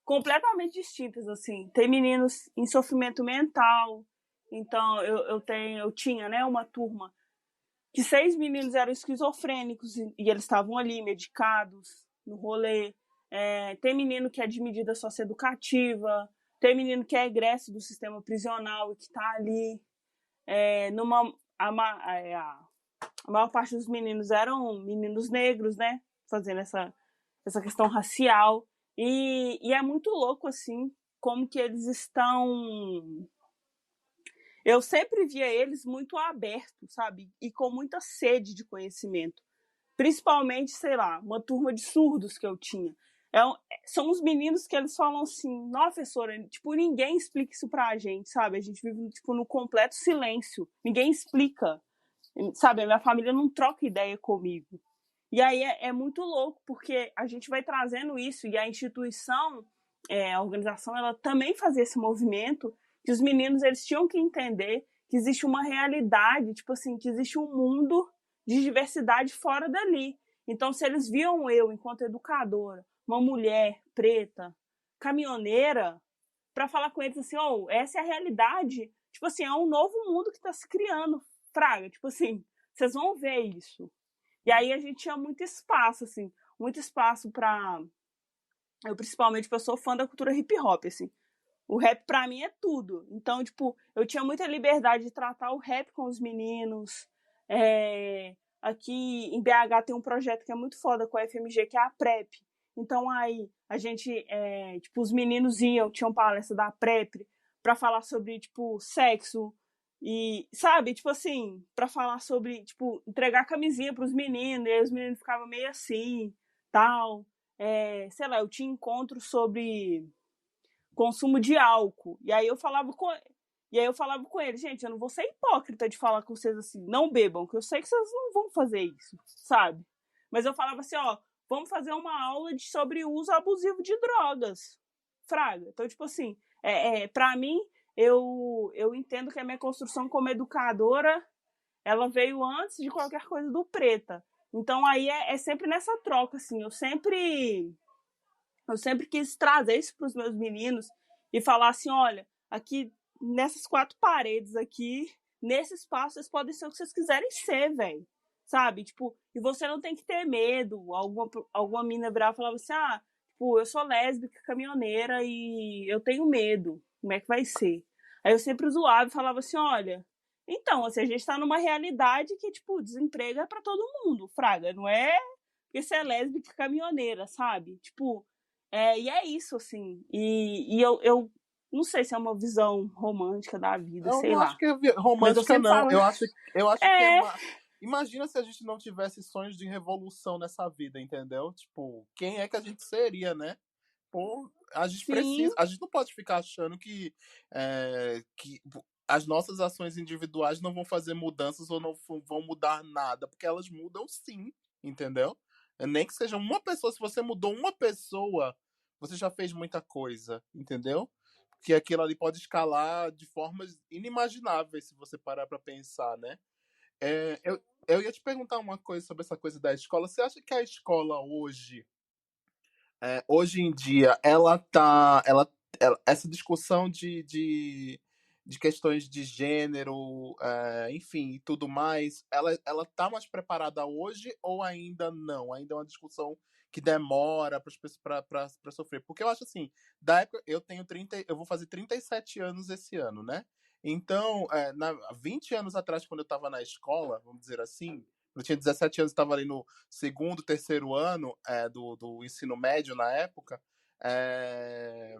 completamente distintas assim. Tem meninos em sofrimento mental. Então eu tinha, né, uma turma que 6 meninos eram esquizofrênicos e eles estavam ali medicados no rolê. Tem menino que é de medida socioeducativa, tem menino que é egresso do sistema prisional e que está ali a maior parte dos meninos eram meninos negros, né? Fazendo essa questão racial. E é muito louco, assim, como que eles estão. Eu sempre via eles muito abertos, sabe? E com muita sede de conhecimento. Principalmente, sei lá, uma turma de surdos que eu tinha. São os meninos que eles falam assim, nossa, professora, tipo, ninguém explica isso pra gente, sabe? A gente vive, tipo, no completo silêncio. Ninguém explica, sabe? A minha família não troca ideia comigo. E aí é muito louco, porque a gente vai trazendo isso, e a instituição, a organização, ela também fazia esse movimento, que os meninos, eles tinham que entender que existe uma realidade, tipo assim, que existe um mundo de diversidade fora dali. Então, se eles viam eu, enquanto educadora, uma mulher preta, caminhoneira, para falar com eles assim, oh, essa é a realidade, tipo assim, é um novo mundo que está se criando, fraga, tipo assim, vocês vão ver isso. E aí a gente tinha muito espaço, assim, muito espaço para eu principalmente, eu sou fã da cultura hip hop, assim. O rap pra mim é tudo. Então, tipo, eu tinha muita liberdade de tratar o rap com os meninos. Aqui em BH tem um projeto que é muito foda com a FMG, que é a PrEP. Então aí a gente, tipo, os meninos tinham palestra da PrEP pra falar sobre, tipo, sexo. E, sabe, tipo assim, pra falar sobre, tipo, entregar camisinha pros meninos. E aí os meninos ficavam meio assim, tal. Sei lá, eu tinha encontros sobre consumo de álcool. E aí eu falava com ele, gente, eu não vou ser hipócrita de falar com vocês assim, não bebam, que eu sei que vocês não vão fazer isso, sabe? Mas eu falava assim, ó, vamos fazer uma aula sobre uso abusivo de drogas. Fraga. Então, tipo assim, pra mim, eu entendo que a minha construção como educadora, ela veio antes de qualquer coisa do Preta. Então, aí é sempre nessa troca, assim, eu sempre quis trazer isso para os meus meninos e falar assim, olha, aqui nessas 4 paredes aqui, nesse espaço, vocês podem ser o que vocês quiserem ser, velho. Sabe? Tipo, e você não tem que ter medo. Alguma mina virava e falava assim, tipo, eu sou lésbica, caminhoneira e eu tenho medo. Como é que vai ser? Aí eu sempre zoava e falava assim, olha, então, assim, a gente tá numa realidade que, tipo, desemprego é pra todo mundo, fraga, não é porque você é lésbica caminhoneira, sabe? Tipo, e é isso, assim. E eu não sei se é uma visão romântica da vida, Eu sei não acho lá. que é Mas eu romântica, sempre não. falo. Eu acho que é É, uma. Imagina se a gente não tivesse sonhos de revolução nessa vida, entendeu? Tipo, quem é que a gente seria, né? Pô, a gente sim, precisa. A gente não pode ficar achando que as nossas ações individuais não vão fazer mudanças ou não vão mudar nada, porque elas mudam sim, entendeu? Nem que seja uma pessoa. Se você mudou uma pessoa, você já fez muita coisa, entendeu? Que aquilo ali pode escalar de formas inimagináveis se você parar para pensar, né? Eu ia te perguntar uma coisa sobre essa coisa da escola. Você acha que a escola hoje em dia, essa discussão de questões de gênero, enfim, e tudo mais, ela tá mais preparada hoje ou ainda não? Ainda é uma discussão que demora para sofrer? Porque eu acho assim, da época, eu vou fazer 37 anos esse ano, né? Então, 20 anos atrás, quando eu estava na escola, vamos dizer assim, Eu tinha 17 anos, estava ali no segundo, terceiro ano do ensino médio na época. é,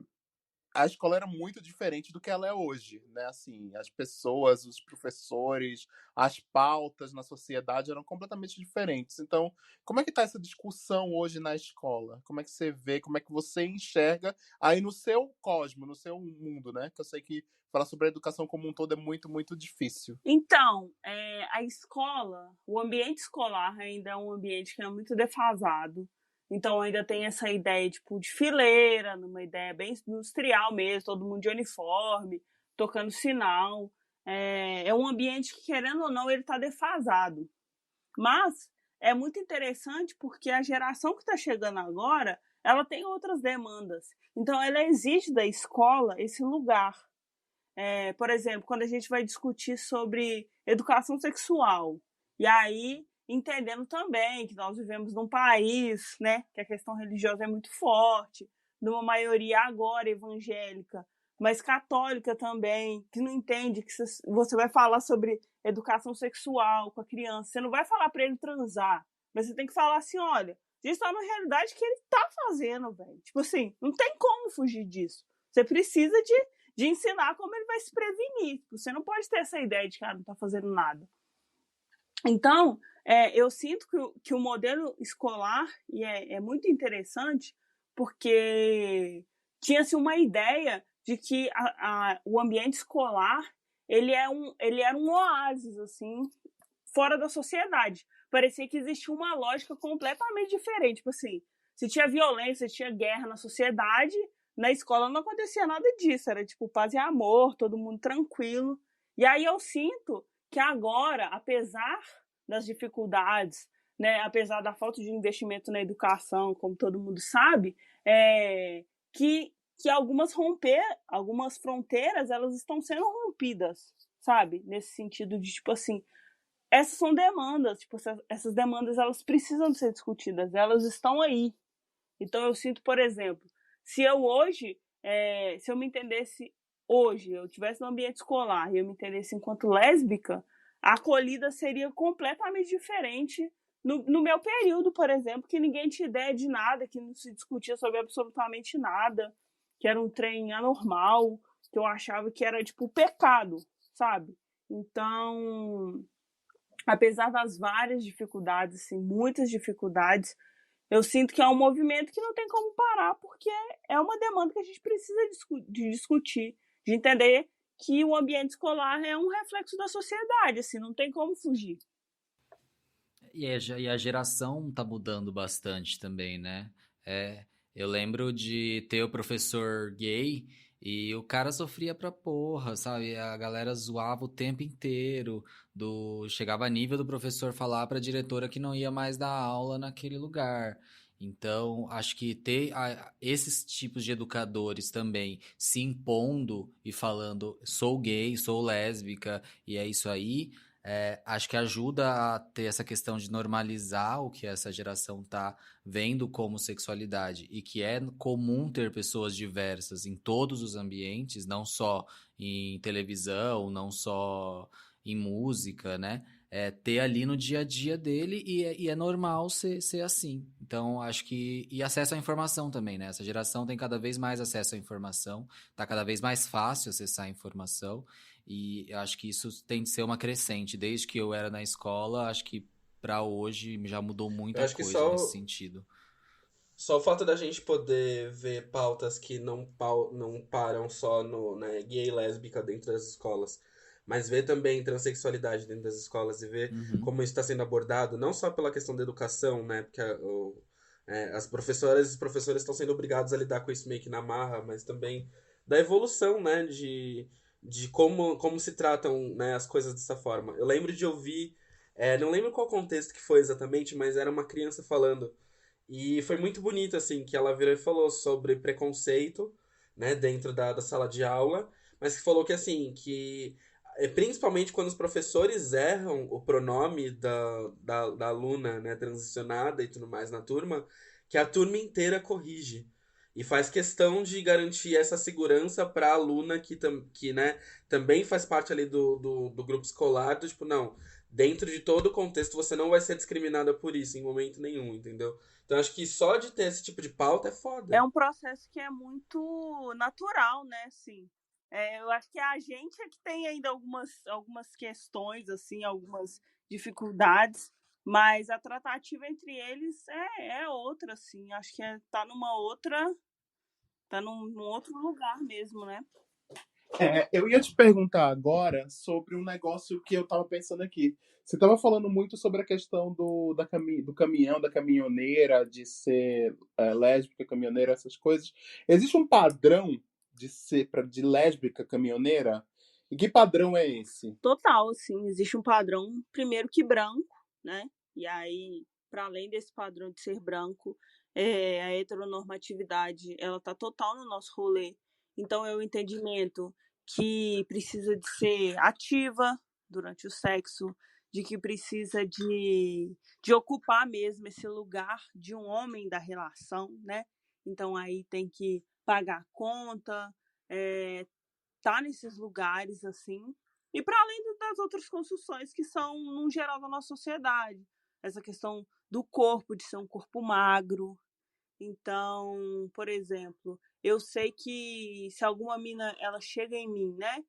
a escola era muito diferente do que ela é hoje, né? Assim, as pessoas, os professores, as pautas na sociedade eram completamente diferentes. Então, como é que está essa discussão hoje na escola? Como é que você vê, como é que você enxerga aí no seu cosmo, no seu mundo, né? Que eu sei que falar sobre a educação como um todo é muito, muito difícil. Então, a escola, o ambiente escolar ainda é um ambiente que é muito defasado. Então ainda tem essa ideia tipo de fileira, numa ideia bem industrial mesmo, todo mundo de uniforme, tocando sinal. É um ambiente que, querendo ou não, ele está defasado. Mas é muito interessante porque a geração que está chegando agora, ela tem outras demandas. Então ela exige da escola esse lugar. Por exemplo, quando a gente vai discutir sobre educação sexual, e aí entendendo também que nós vivemos num país, né, que a questão religiosa é muito forte, numa maioria agora evangélica, mas católica também, que não entende que você vai falar sobre educação sexual com a criança, você não vai falar para ele transar, mas você tem que falar assim, olha, isso é uma realidade que ele tá fazendo, velho. Tipo assim, não tem como fugir disso. Você precisa de ensinar como ele vai se prevenir. Você não pode ter essa ideia de que não está fazendo nada. Então, eu sinto que o modelo escolar e é muito interessante porque tinha-se uma ideia de que o ambiente escolar ele era um oásis assim, fora da sociedade. Parecia que existia uma lógica completamente diferente. Tipo assim, se tinha violência, se tinha guerra na sociedade, na escola não acontecia nada disso. Era tipo paz e amor, todo mundo tranquilo. E aí eu sinto que agora, apesar das dificuldades, né, apesar da falta de investimento na educação, como todo mundo sabe, que algumas fronteiras elas estão sendo rompidas, sabe? Nesse sentido de, tipo assim, essas são demandas, tipo, essas demandas elas precisam ser discutidas, elas estão aí. Então eu sinto, por exemplo, se eu hoje, se eu me entendesse hoje, eu estivesse no ambiente escolar e eu me entendesse enquanto lésbica, a acolhida seria completamente diferente no meu período, por exemplo, que ninguém tinha ideia de nada, que não se discutia sobre absolutamente nada, que era um trem anormal, que eu achava que era, tipo, pecado, sabe? Então, apesar das várias dificuldades, assim, muitas dificuldades, eu sinto que é um movimento que não tem como parar, porque é uma demanda que a gente precisa de discutir, de entender que o ambiente escolar é um reflexo da sociedade, assim, não tem como fugir. E a geração tá mudando bastante também, né? Eu lembro de ter o professor gay e o cara sofria pra porra, sabe? A galera zoava o tempo inteiro, chegava a nível do professor falar pra diretora que não ia mais dar aula naquele lugar. Então, acho que ter esses tipos de educadores também se impondo e falando sou gay, sou lésbica e é isso aí, acho que ajuda a ter essa questão de normalizar o que essa geração tá vendo como sexualidade e que é comum ter pessoas diversas em todos os ambientes, não só em televisão, não só em música, né? Ter ali no dia a dia dele e é normal ser assim. Então, acho que... E acesso à informação também, né? Essa geração tem cada vez mais acesso à informação, tá cada vez mais fácil acessar a informação e eu acho que isso tem de ser uma crescente. Desde que eu era na escola, acho que para hoje já mudou Eu muita acho que coisa nesse sentido. só o fato da gente poder ver pautas que não param só no, né, gay e lésbica dentro das escolas, mas ver também transexualidade dentro das escolas e ver Uhum. como isso está sendo abordado, não só pela questão da educação, né, porque as professoras e os professores estão sendo obrigados a lidar com isso meio que na marra, mas também da evolução, né, de como se tratam, né, as coisas dessa forma. Eu lembro de ouvir, não lembro qual contexto que foi exatamente, mas era uma criança falando e foi muito bonito, assim, que ela virou e falou sobre preconceito, né, dentro da sala de aula, mas que falou que, assim, que principalmente quando os professores erram o pronome da aluna, né, transicionada e tudo mais na turma, que a turma inteira corrige. E faz questão de garantir essa segurança para a aluna que né, também faz parte ali do grupo escolar, do tipo, não, dentro de todo o contexto, você não vai ser discriminada por isso em momento nenhum, entendeu? Então acho que só de ter esse tipo de pauta é foda. É um processo que é muito natural, né, assim. Eu acho que a gente é que tem ainda algumas questões, assim, algumas dificuldades, mas a tratativa entre eles é outra, assim. Acho que tá num outro lugar mesmo, né? Eu ia te perguntar agora sobre um negócio que eu estava pensando aqui. Você estava falando muito sobre a questão do caminhão, da caminhoneira, de ser lésbica, caminhoneira, essas coisas. Existe um padrão de lésbica caminhoneira? E que padrão é esse? Total, assim, existe um padrão, primeiro que branco, né? E aí, para além desse padrão de ser branco, a heteronormatividade, ela tá total no nosso rolê. Então, é o entendimento que precisa de ser ativa durante o sexo, de que precisa de ocupar mesmo esse lugar de um homem da relação, né? Então, aí tem que pagar a conta, tá nesses lugares, assim, e para além das outras construções que são, no geral, da nossa sociedade. Essa questão do corpo, de ser um corpo magro. Então, por exemplo, eu sei que se alguma mina ela chega em mim, né?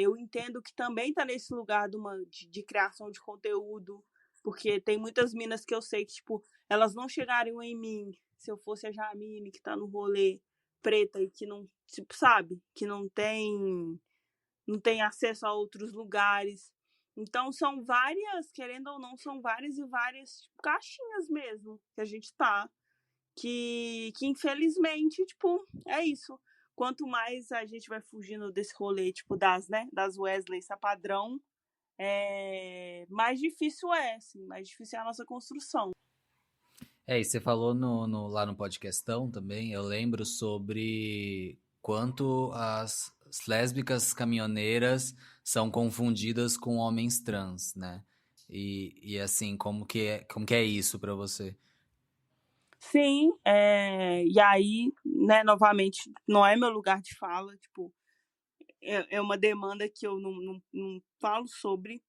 Eu entendo que também tá nesse lugar de criação de conteúdo, porque tem muitas minas que eu sei que, tipo, elas não chegariam em mim se eu fosse a Jamine, que tá no rolê preta e que não, tipo, sabe? Que não tem acesso a outros lugares. Então são várias, querendo ou não, são várias e várias tipo, caixinhas mesmo que a gente tá. Que infelizmente, tipo, é isso. Quanto mais a gente vai fugindo desse rolê, tipo, das Wesley padrão, mais difícil assim, mais difícil é a nossa construção. E você falou lá no podcastão também, eu lembro sobre quanto as lésbicas caminhoneiras são confundidas com homens trans, né? E assim, como que é isso pra você? Sim, e aí, né, novamente, não é meu lugar de fala, tipo, é uma demanda que eu não falo sobre,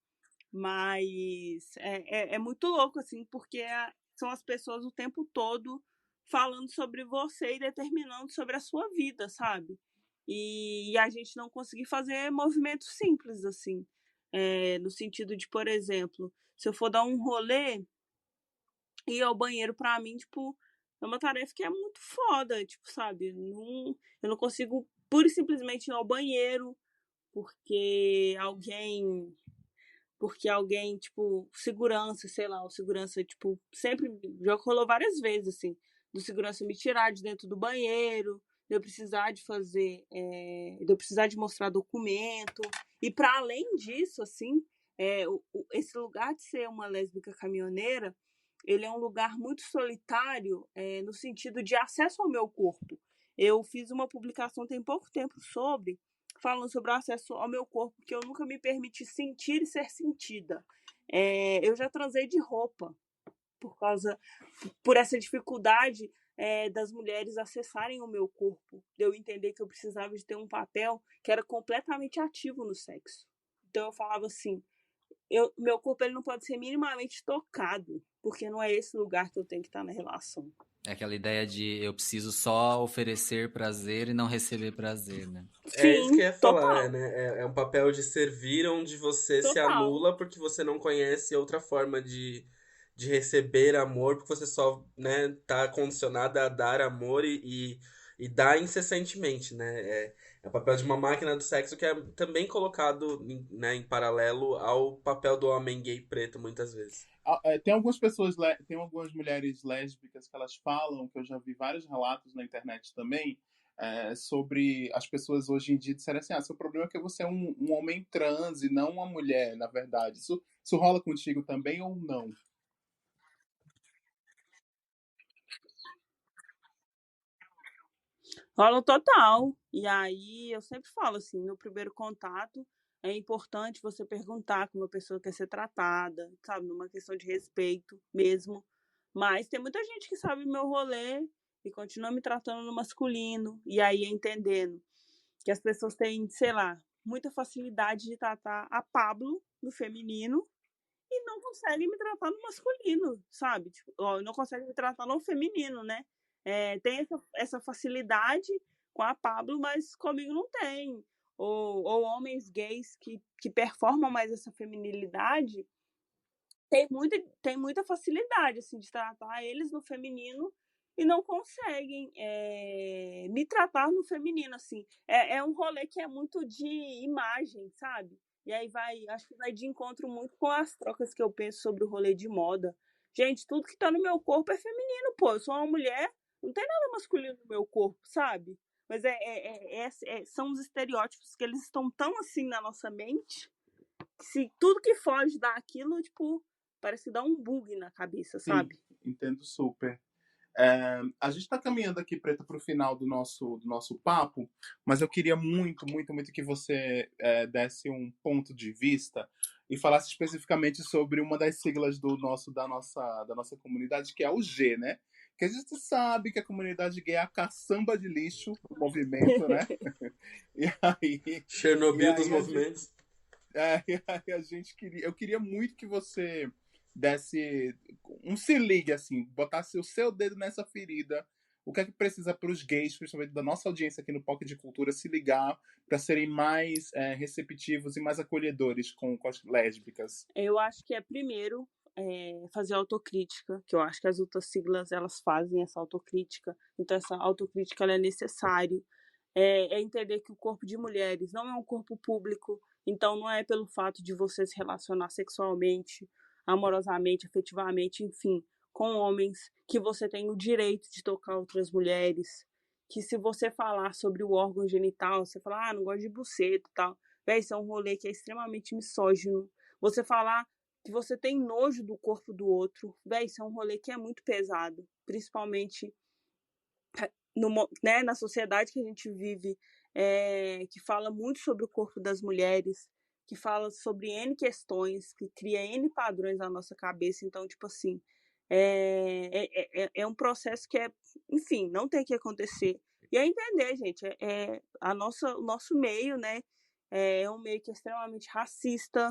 mas é muito louco, assim, porque são as pessoas o tempo todo falando sobre você e determinando sobre a sua vida, sabe? E a gente não conseguir fazer movimentos simples, assim. No sentido de, por exemplo, se eu for dar um rolê, ir ao banheiro pra mim, tipo, é uma tarefa que é muito foda, tipo, sabe? Eu não consigo pura e simplesmente ir ao banheiro porque alguém, tipo, segurança, sei lá, o segurança, tipo, sempre já rolou várias vezes, assim, do segurança me tirar de dentro do banheiro, de eu precisar de de eu precisar de mostrar documento. E para além disso, assim, esse lugar de ser uma lésbica caminhoneira, ele é um lugar muito solitário, no sentido de acesso ao meu corpo. Eu fiz uma publicação tem pouco tempo falando sobre o acesso ao meu corpo, que eu nunca me permiti sentir e ser sentida. Eu já transei de roupa por essa dificuldade das mulheres acessarem o meu corpo, de eu entender que eu precisava de ter um papel que era completamente ativo no sexo. Então eu falava assim, meu corpo ele não pode ser minimamente tocado, porque não é esse lugar que eu tenho que estar na relação. É aquela ideia de eu preciso só oferecer prazer e não receber prazer, né? É isso que Sim, eu ia falar, total. né? É um papel de servir onde você se Total. anula porque você não conhece outra forma de receber amor, porque você só, né, tá condicionada a dar amor e dar incessantemente, né? É o papel de uma máquina do sexo que é também colocado, né, em paralelo ao papel do homem gay preto, muitas vezes. Tem algumas mulheres lésbicas que elas falam, que eu já vi vários relatos na internet também, sobre as pessoas hoje em dia disserem assim: seu problema é que você é um homem trans e não uma mulher, na verdade. Isso rola contigo também ou não? Rola total. E aí eu sempre falo assim, no primeiro contato é importante você perguntar como a pessoa quer ser tratada, sabe, numa questão de respeito mesmo. Mas tem muita gente que sabe meu rolê e continua me tratando no masculino e aí entendendo que as pessoas têm, sei lá, muita facilidade de tratar a Pablo no feminino e não conseguem me tratar no masculino, sabe? Tipo, não conseguem me tratar no feminino, né? Tem essa facilidade com a Pablo, mas comigo não tem. Ou homens gays que performam mais essa feminilidade tem muita facilidade assim, de tratar eles no feminino e não conseguem me tratar no feminino. Assim. É um rolê que é muito de imagem, sabe? E aí acho que vai de encontro muito com as trocas que eu penso sobre o rolê de moda. Gente, tudo que tá no meu corpo é feminino, pô. Eu sou uma mulher, não tem nada masculino no meu corpo, sabe? Mas são os estereótipos que eles estão tão assim na nossa mente que se tudo que foge daquilo, tipo, parece que dá um bug na cabeça, Sim, sabe? entendo super. A gente está caminhando aqui, Preta, para o final do nosso papo, mas eu queria muito, muito, muito que você desse um ponto de vista e falasse especificamente sobre uma das siglas da nossa comunidade, que é o G, né? Que a gente sabe que a comunidade gay é a caçamba de lixo do movimento, né? E aí, Chernobyl dos a gente, movimentos. eu queria muito que você desse um se ligue, assim, botasse o seu dedo nessa ferida. O que é que precisa para os gays, principalmente da nossa audiência aqui no POC de Cultura, se ligar para serem mais receptivos e mais acolhedores com as lésbicas? Eu acho que primeiro, fazer autocrítica, que eu acho que as outras siglas, elas fazem essa autocrítica. Então, essa autocrítica, ela é necessário. Entender que o corpo de mulheres não é um corpo público, então não é pelo fato de você se relacionar sexualmente, amorosamente, afetivamente, enfim, com homens, que você tem o direito de tocar outras mulheres, que se você falar sobre o órgão genital, você falar, não gosto de buceta e tal, véi, isso é um rolê que é extremamente misógino. Você falar que você tem nojo do corpo do outro, véi, isso é um rolê que é muito pesado, principalmente na sociedade que a gente vive, que fala muito sobre o corpo das mulheres, que fala sobre N questões, que cria N padrões na nossa cabeça. Então, tipo assim, é um processo que enfim, não tem que acontecer. E é entender, gente, o nosso meio, né, é um meio que é extremamente racista,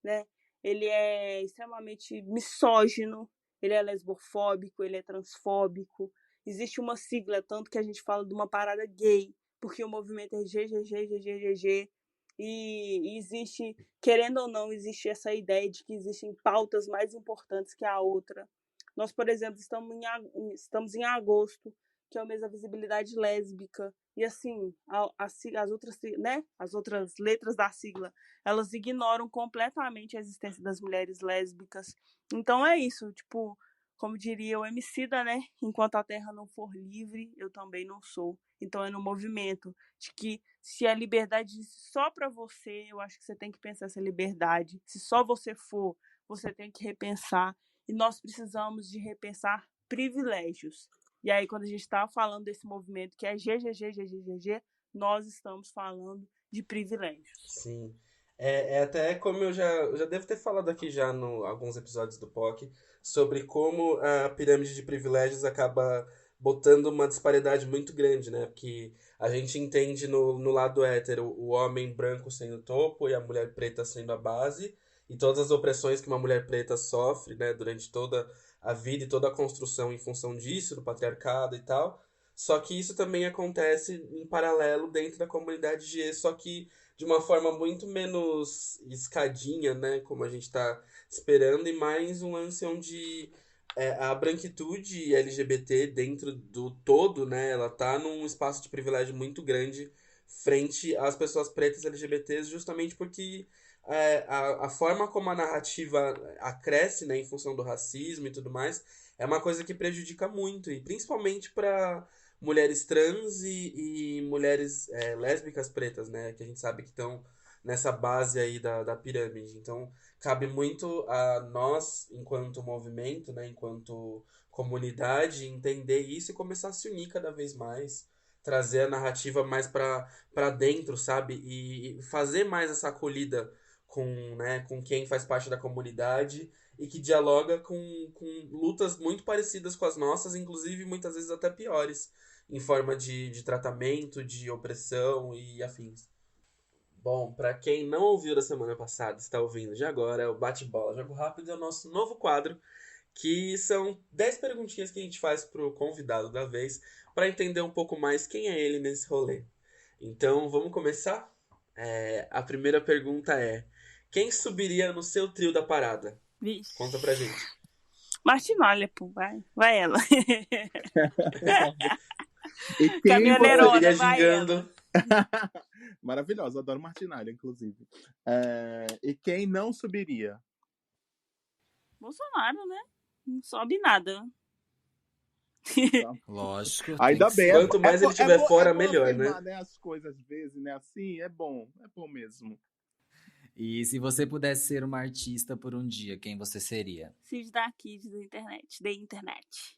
né, ele é extremamente misógino, ele é lesbofóbico, ele é transfóbico. Existe uma sigla, tanto que a gente fala de uma parada gay, porque o movimento é GGG, e existe, querendo ou não, existe essa ideia de que existem pautas mais importantes que a outra. Nós, por exemplo, estamos em agosto, que é o mês da visibilidade lésbica, e assim, as outras letras da sigla, elas ignoram completamente a existência das mulheres lésbicas. Então é isso, tipo, como diria o Emicida, né? Enquanto a terra não for livre, eu também não sou. Então é no movimento de que se a liberdade só para você, eu acho que você tem que pensar essa liberdade. Se só você for, você tem que repensar. E nós precisamos de repensar privilégios. E aí, quando a gente está falando desse movimento que é GGG, nós estamos falando de privilégios. Sim. É até como eu já devo ter falado aqui já em alguns episódios do POC sobre como a pirâmide de privilégios acaba botando uma disparidade muito grande, né? Porque a gente entende no lado hétero o homem branco sendo o topo e a mulher preta sendo a base, e todas as opressões que uma mulher preta sofre, né, durante toda a vida e toda a construção em função disso, do patriarcado e tal. Só que isso também acontece em paralelo dentro da comunidade G, só que de uma forma muito menos escadinha, né? Como a gente está esperando, e mais um lance onde a branquitude LGBT dentro do todo, né? Ela tá num espaço de privilégio muito grande frente às pessoas pretas LGBTs, justamente porque a forma como a narrativa cresce, né, em função do racismo e tudo mais, é uma coisa que prejudica muito, e principalmente para mulheres trans e mulheres lésbicas pretas, né? Que a gente sabe que estão nessa base aí da pirâmide. Então, cabe muito a nós, enquanto movimento, né? Enquanto comunidade, entender isso e começar a se unir cada vez mais. Trazer a narrativa mais para dentro, sabe? E fazer mais essa acolhida com quem faz parte da comunidade e que dialoga com lutas muito parecidas com as nossas, inclusive muitas vezes até piores, em forma de tratamento, de opressão e afins. Bom, pra quem não ouviu da semana passada, está ouvindo de agora, é o Bate-Bola Jogo Rápido, é o nosso novo quadro, que são 10 perguntinhas que a gente faz pro convidado da vez, pra entender um pouco mais quem é ele nesse rolê. Então, vamos começar? A primeira pergunta é: quem subiria no seu trio da parada? Vixe. Conta pra gente. Martinalha, pô, vai ela. E quem Caminhoneirona, Você iria vai gingando. Maravilhosa, adoro Martinalha, inclusive. E quem não subiria? Bolsonaro, né? Não sobe nada. Lógico. Ainda tem que bem. ser. Quanto mais ele estiver fora, bom melhor, afirmar, né? As coisas às vezes, né? Assim, é bom mesmo. E se você pudesse ser uma artista por um dia, quem você seria? Cid da Kids da internet.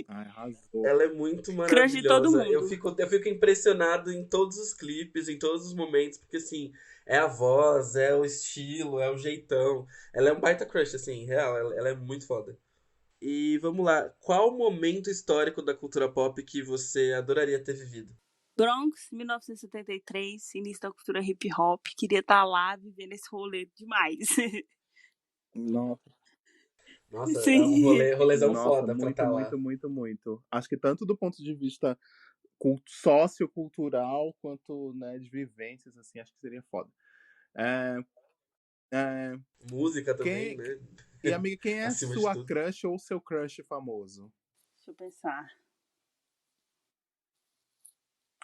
Ai, arrasou. Ela é muito Crush de todo maravilhosa. Eu mundo. fico impressionado em todos os clipes, em todos os momentos, porque assim, é a voz, é o estilo, é o jeitão. Ela é um baita crush, assim, real, ela é muito foda. E vamos lá, qual momento histórico da cultura pop que você adoraria ter vivido? Bronx, 1973, início da cultura hip hop. Queria estar lá vivendo esse rolê demais. Nossa, Nossa, é Sim. um rolezão foda pra muito, estar lá. muito, muito, muito. Acho que tanto do ponto de vista sociocultural quanto, né, de vivências, assim, acho que seria foda. É, é, Música também, quem, né? e amiga, quem é Acima de sua tudo. crush ou seu crush famoso? Deixa eu pensar.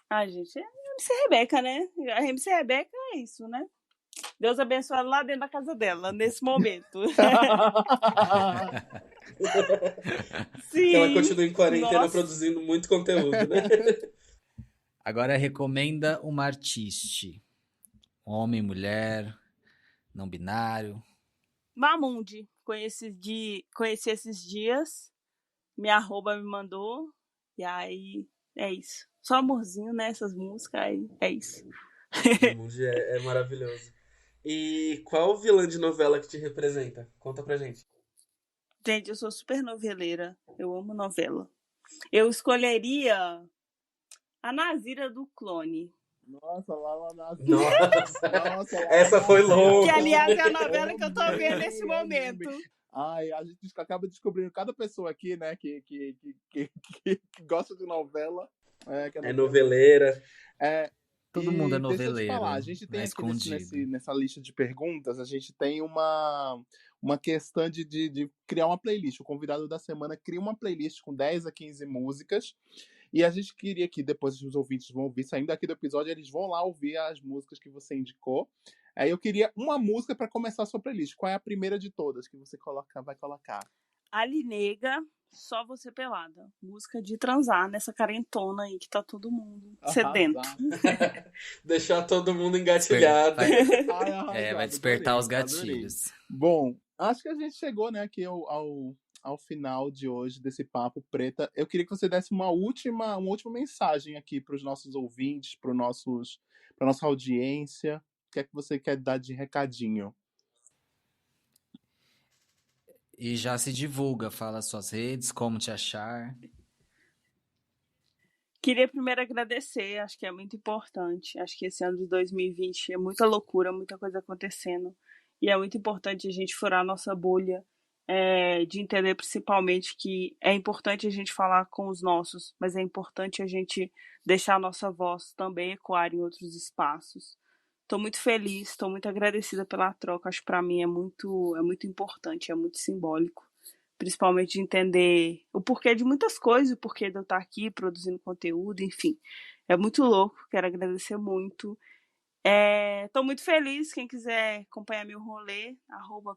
Ah, gente, é a MC Rebeca, né? A MC Rebeca é isso, né? Deus abençoe ela lá dentro da casa dela, nesse momento. Sim. Que ela continua em quarentena Nossa. produzindo muito conteúdo, né? Agora recomenda uma artiste. Homem, mulher, não binário. Mamundi, conheci esses dias. Minha arroba me mandou. E aí, é isso. Só amorzinho, né? Essas músicas aí, é isso. O mundo é maravilhoso. E qual vilã de novela que te representa? Conta pra gente. Gente, eu sou super noveleira. Eu amo novela. Eu escolheria a Nazira do Clone. Nossa, lá nas... Nossa, essa foi longa. Que, aliás, é a novela que eu tô vendo nesse momento. Ai, a gente acaba descobrindo cada pessoa aqui, né, que gosta de novela. É noveleira. Todo mundo é Deixa eu te noveleiro, falar, a gente tem né, aqui escondido. nessa lista de perguntas, a gente tem uma questão de criar uma playlist. O convidado da semana cria uma playlist com 10 a 15 músicas. E a gente queria que depois os ouvintes vão ouvir, saindo daqui do episódio, eles vão lá ouvir as músicas que você indicou. Aí eu queria uma música para começar a sua playlist. Qual é a primeira de todas que você vai colocar? Ali Nega, Só Você Pelada. Música de transar nessa carentona aí que tá todo mundo sedento. Deixar todo mundo engatilhado. Vai despertar os gatilhos. Bom, acho que a gente chegou, né, aqui ao final de hoje desse Papo Preta. Eu queria que você desse uma última mensagem aqui para os nossos ouvintes, para nossa audiência. O que é que você quer dar de recadinho? E já se divulga, fala suas redes, como te achar. Queria primeiro agradecer, acho que é muito importante. Acho que esse ano de 2020 é muita loucura, muita coisa acontecendo. E é muito importante a gente furar a nossa bolha, de entender principalmente que é importante a gente falar com os nossos, mas é importante a gente deixar a nossa voz também ecoar em outros espaços. Estou muito feliz, estou muito agradecida pela troca. Acho que para mim é muito importante, é muito simbólico. Principalmente de entender o porquê de muitas coisas, o porquê de eu estar aqui produzindo conteúdo, enfim. É muito louco, quero agradecer muito. Estou muito feliz, quem quiser acompanhar meu rolê,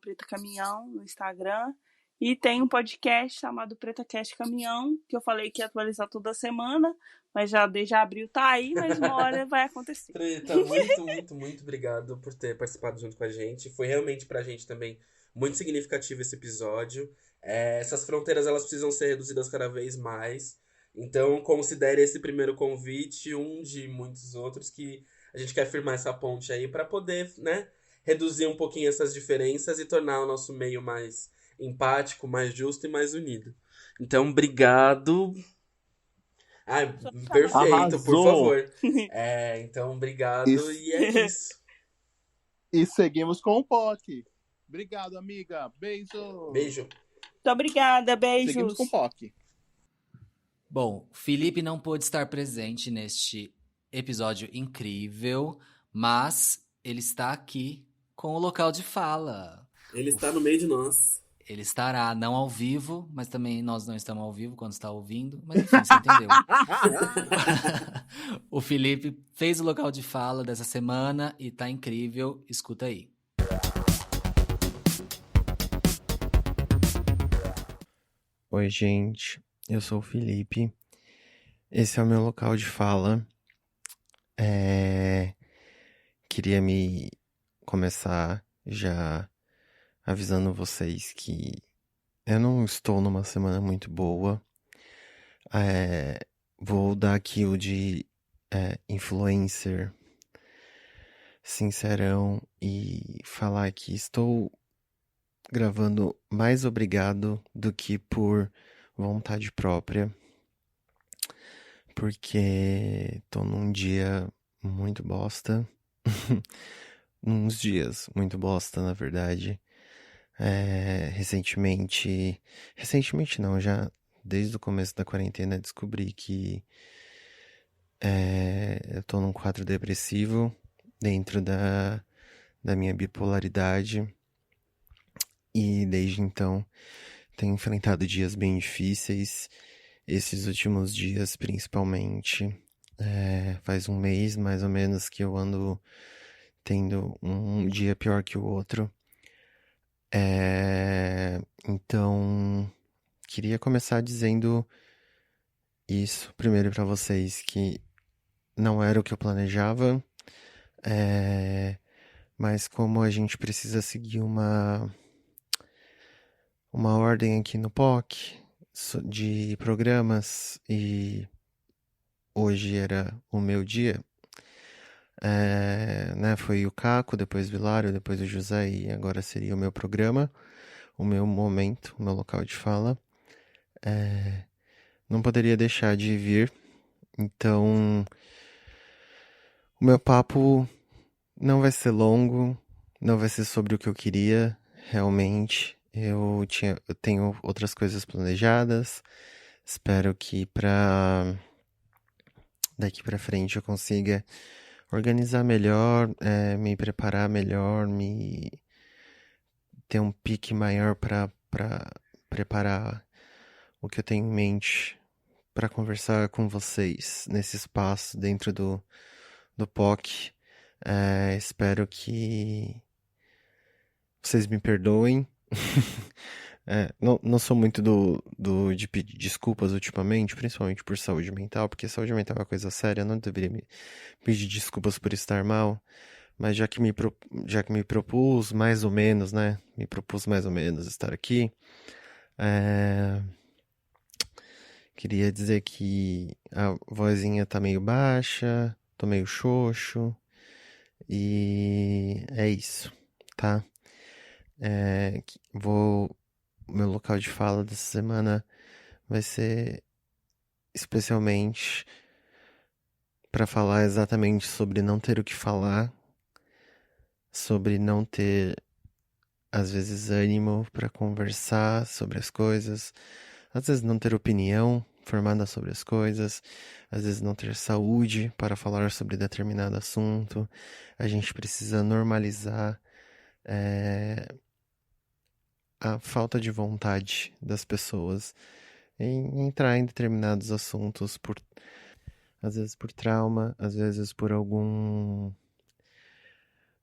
@pretacaminhão no Instagram. E tem um podcast chamado PretaCast Caminhão, que eu falei que ia atualizar toda semana, mas já desde abril tá aí, mas uma hora vai acontecer. Preta, muito, muito, muito obrigado por ter participado junto com a gente. Foi realmente pra gente também muito significativo esse episódio. Essas fronteiras, elas precisam ser reduzidas cada vez mais. Então, considere esse primeiro convite um de muitos outros que a gente quer firmar essa ponte aí pra poder, né, reduzir um pouquinho essas diferenças e tornar o nosso meio mais empático, mais justo e mais unido. Então, obrigado. Perfeito, Arrasou. por favor. Então, obrigado Isso. e é isso. E seguimos com o POC. Obrigado, amiga. Beijo. Beijo. Muito obrigada, Seguimos com o beijos. POC. Bom, Felipe não pôde estar presente neste episódio incrível, mas ele está aqui com o local de fala. Ele está no meio de nós. Ele estará não ao vivo, mas também nós não estamos ao vivo quando está ouvindo. Mas enfim, você entendeu. O Felipe fez o local de fala dessa semana e tá incrível. Escuta aí. Oi, gente. Eu sou o Felipe. Esse é o meu local de fala. Queria me começar já avisando vocês que eu não estou numa semana muito boa. Vou dar aqui o de influencer sincerão e falar que estou gravando mais obrigado do que por vontade própria, porque tô num dia muito bosta, uns dias muito bosta, na verdade. Recentemente não, já desde o começo da quarentena descobri que eu tô num quadro depressivo dentro da minha bipolaridade. E desde então tenho enfrentado dias bem difíceis. Esses últimos dias, principalmente, faz um mês mais ou menos que eu ando tendo um dia pior que o outro. Então, queria começar dizendo isso primeiro pra vocês, que não era o que eu planejava, mas como a gente precisa seguir uma ordem aqui no POC de programas e hoje era o meu dia, né? Foi o Caco, depois o Vilário, depois o José e agora seria o meu programa, o meu momento, o meu local de fala. Não poderia deixar de vir, então o meu papo não vai ser longo, não vai ser sobre o que eu queria realmente. Eu tenho outras coisas planejadas. Espero que daqui pra frente eu consiga organizar melhor, me preparar melhor, ter um pique maior pra preparar o que eu tenho em mente pra conversar com vocês nesse espaço dentro do POC. Espero que vocês me perdoem. Não sou muito de pedir desculpas ultimamente, principalmente por saúde mental, porque saúde mental é uma coisa séria, eu não deveria me pedir desculpas por estar mal, mas já que me propus mais ou menos, né? Me propus mais ou menos estar aqui, queria dizer que a vozinha tá meio baixa, tô meio xoxo, e é isso, tá? O meu local de fala dessa semana vai ser especialmente para falar exatamente sobre não ter o que falar, sobre não ter, às vezes, ânimo para conversar sobre as coisas, às vezes não ter opinião formada sobre as coisas, às vezes não ter saúde para falar sobre determinado assunto. A gente precisa normalizar a falta de vontade das pessoas em entrar em determinados assuntos, às vezes por trauma, às vezes por algum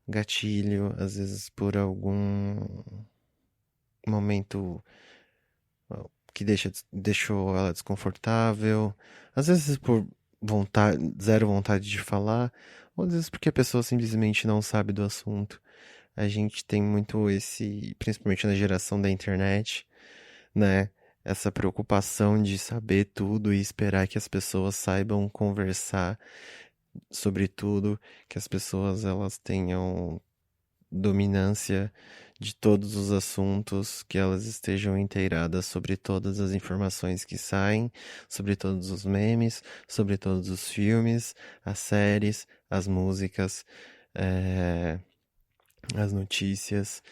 gatilho, às vezes por algum momento que deixou ela desconfortável, às vezes por zero vontade de falar, ou às vezes porque a pessoa simplesmente não sabe do assunto. A gente tem muito principalmente na geração da internet, né? Essa preocupação de saber tudo e esperar que as pessoas saibam conversar sobre tudo, que as pessoas elas tenham dominância de todos os assuntos, que elas estejam inteiradas sobre todas as informações que saem, sobre todos os memes, sobre todos os filmes, as séries, as músicas, as notícias.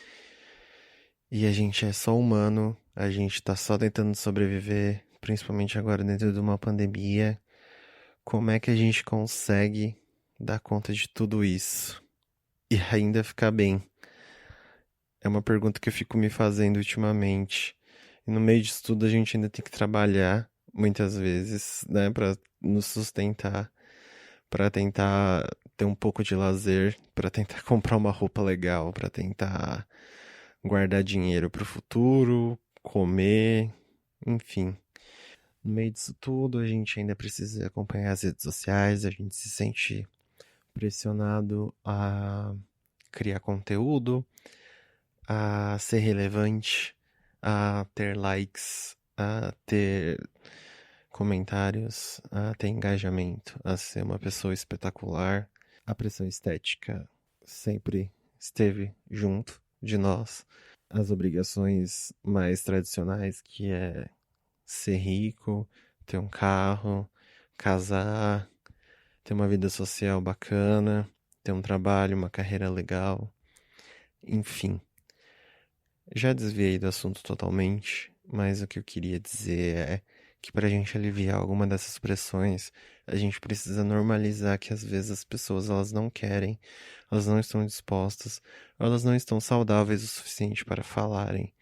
E a gente é só humano, a gente tá só tentando sobreviver, principalmente agora dentro de uma pandemia. Como é que a gente consegue dar conta de tudo isso e ainda ficar bem? É uma pergunta que eu fico me fazendo ultimamente. E no meio disso tudo a gente ainda tem que trabalhar, muitas vezes, né, pra nos sustentar, pra tentar ter um pouco de lazer, pra tentar comprar uma roupa legal, pra tentar guardar dinheiro pro futuro, comer, enfim. No meio disso tudo, a gente ainda precisa acompanhar as redes sociais, a gente se sente pressionado a criar conteúdo, a ser relevante, a ter likes, a ter comentários, a ter engajamento, a ser uma pessoa espetacular. A pressão estética sempre esteve junto de nós. As obrigações mais tradicionais, que é ser rico, ter um carro, casar, ter uma vida social bacana, ter um trabalho, uma carreira legal, enfim. Já desviei do assunto totalmente, mas o que eu queria dizer é que para a gente aliviar alguma dessas pressões, a gente precisa normalizar que às vezes as pessoas elas não querem, elas não estão dispostas, elas não estão saudáveis o suficiente para falarem.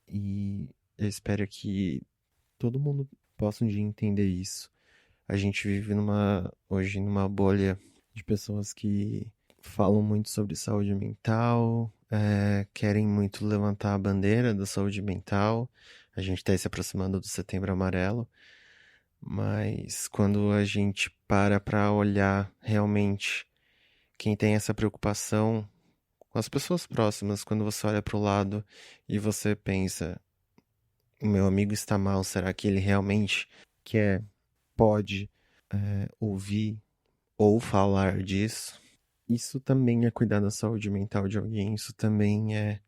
E eu espero que todo mundo possa um dia entender isso. A gente vive hoje numa bolha de pessoas que falam muito sobre saúde mental, querem muito levantar a bandeira da saúde mental. A gente está se aproximando do Setembro Amarelo, mas quando a gente para olhar realmente quem tem essa preocupação com as pessoas próximas, quando você olha para o lado e você pensa, o meu amigo está mal, será que ele realmente quer, pode ouvir ou falar disso? Isso também é cuidar da saúde mental de alguém, isso também é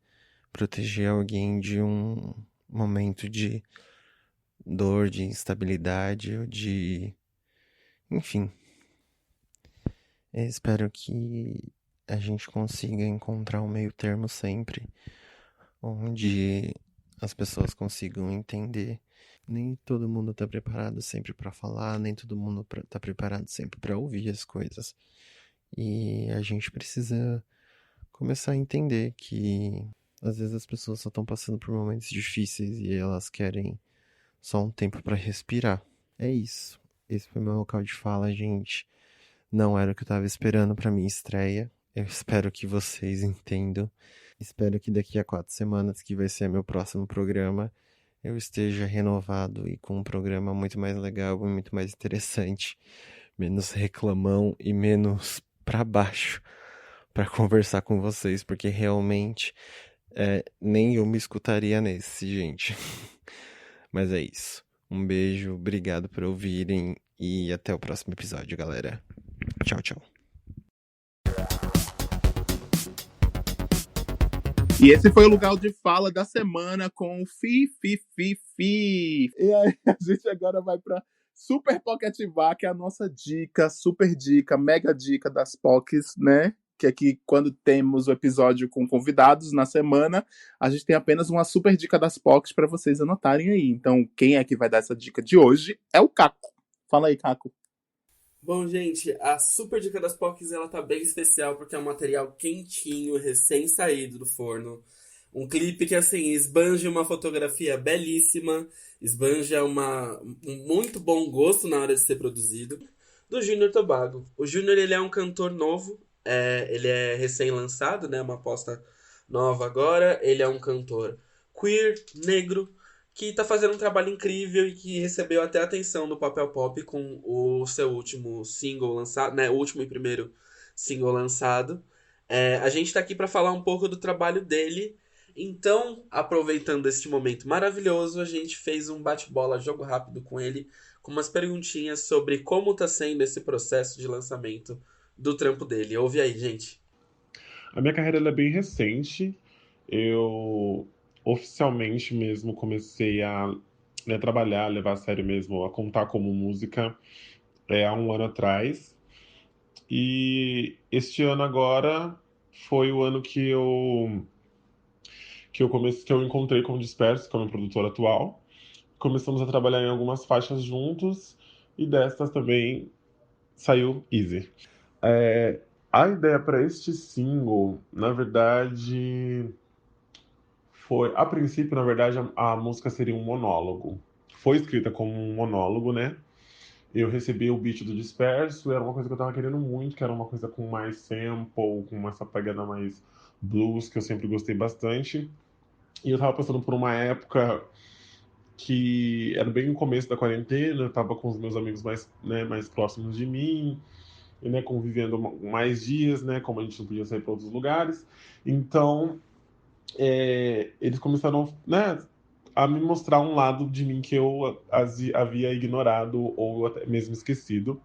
proteger alguém de um momento de dor, de instabilidade, ou de... Enfim, eu espero que a gente consiga encontrar um meio termo sempre, onde as pessoas consigam entender. Nem todo mundo tá preparado sempre para falar, nem todo mundo tá preparado sempre para ouvir as coisas. E a gente precisa começar a entender que às vezes as pessoas só estão passando por momentos difíceis e elas querem só um tempo para respirar. É isso. Esse foi meu local de fala, gente. Não era o que eu tava esperando para minha estreia. Eu espero que vocês entendam. Espero que daqui a 4 semanas, que vai ser meu próximo programa, eu esteja renovado e com um programa muito mais legal e muito mais interessante. Menos reclamão e menos pra baixo pra conversar com vocês, porque realmente nem eu me escutaria nesse, gente. Mas é isso. Um beijo, obrigado por ouvirem e até o próximo episódio, galera. Tchau, tchau. E esse foi o lugar de fala da semana com o Fi, Fi, Fi, Fi. E aí a gente agora vai para Super Pocativar, que é a nossa dica, super dica, mega dica das POCs, né? Que aqui, quando temos o episódio com convidados na semana, a gente tem apenas uma super dica das POCs para vocês anotarem aí. Então, quem é que vai dar essa dica de hoje é o Caco. Fala aí, Caco. Bom, gente, a super dica das POCs, ela tá bem especial porque é um material quentinho, recém-saído do forno. Um clipe que, assim, esbanja uma fotografia belíssima, esbanja um muito bom gosto na hora de ser produzido, do Júnior Tobago. O Júnior, ele é um cantor novo, ele é recém-lançado, né, uma aposta nova agora. Ele é um cantor queer, negro, que tá fazendo um trabalho incrível e que recebeu até a atenção do Papel Pop com o seu último single lançado, né, o último e primeiro single lançado. A gente tá aqui para falar um pouco do trabalho dele. Então, aproveitando este momento maravilhoso, a gente fez um bate-bola, jogo rápido com ele, com umas perguntinhas sobre como tá sendo esse processo de lançamento do trampo dele. Ouve aí, gente. A minha carreira ela é bem recente. Eu oficialmente mesmo comecei a trabalhar, levar a sério mesmo, a contar como música há um ano atrás. E este ano agora foi o ano que eu encontrei com o Disperso, que é o meu produtor atual. Começamos a trabalhar em algumas faixas juntos e dessas também saiu Easy. A ideia para este single, na verdade, a princípio, na verdade, a música seria um monólogo. Foi escrita como um monólogo, né? Eu recebi o beat do Disperso, era uma coisa que eu tava querendo muito, que era uma coisa com mais sample, com essa pegada mais blues, que eu sempre gostei bastante. E eu tava passando por uma época que era bem no começo da quarentena, eu tava com os meus amigos mais, né, mais próximos de mim, e, né, convivendo mais dias, né, como a gente não podia sair para outros lugares. Então, eles começaram, né, a me mostrar um lado de mim que eu havia ignorado ou até mesmo esquecido.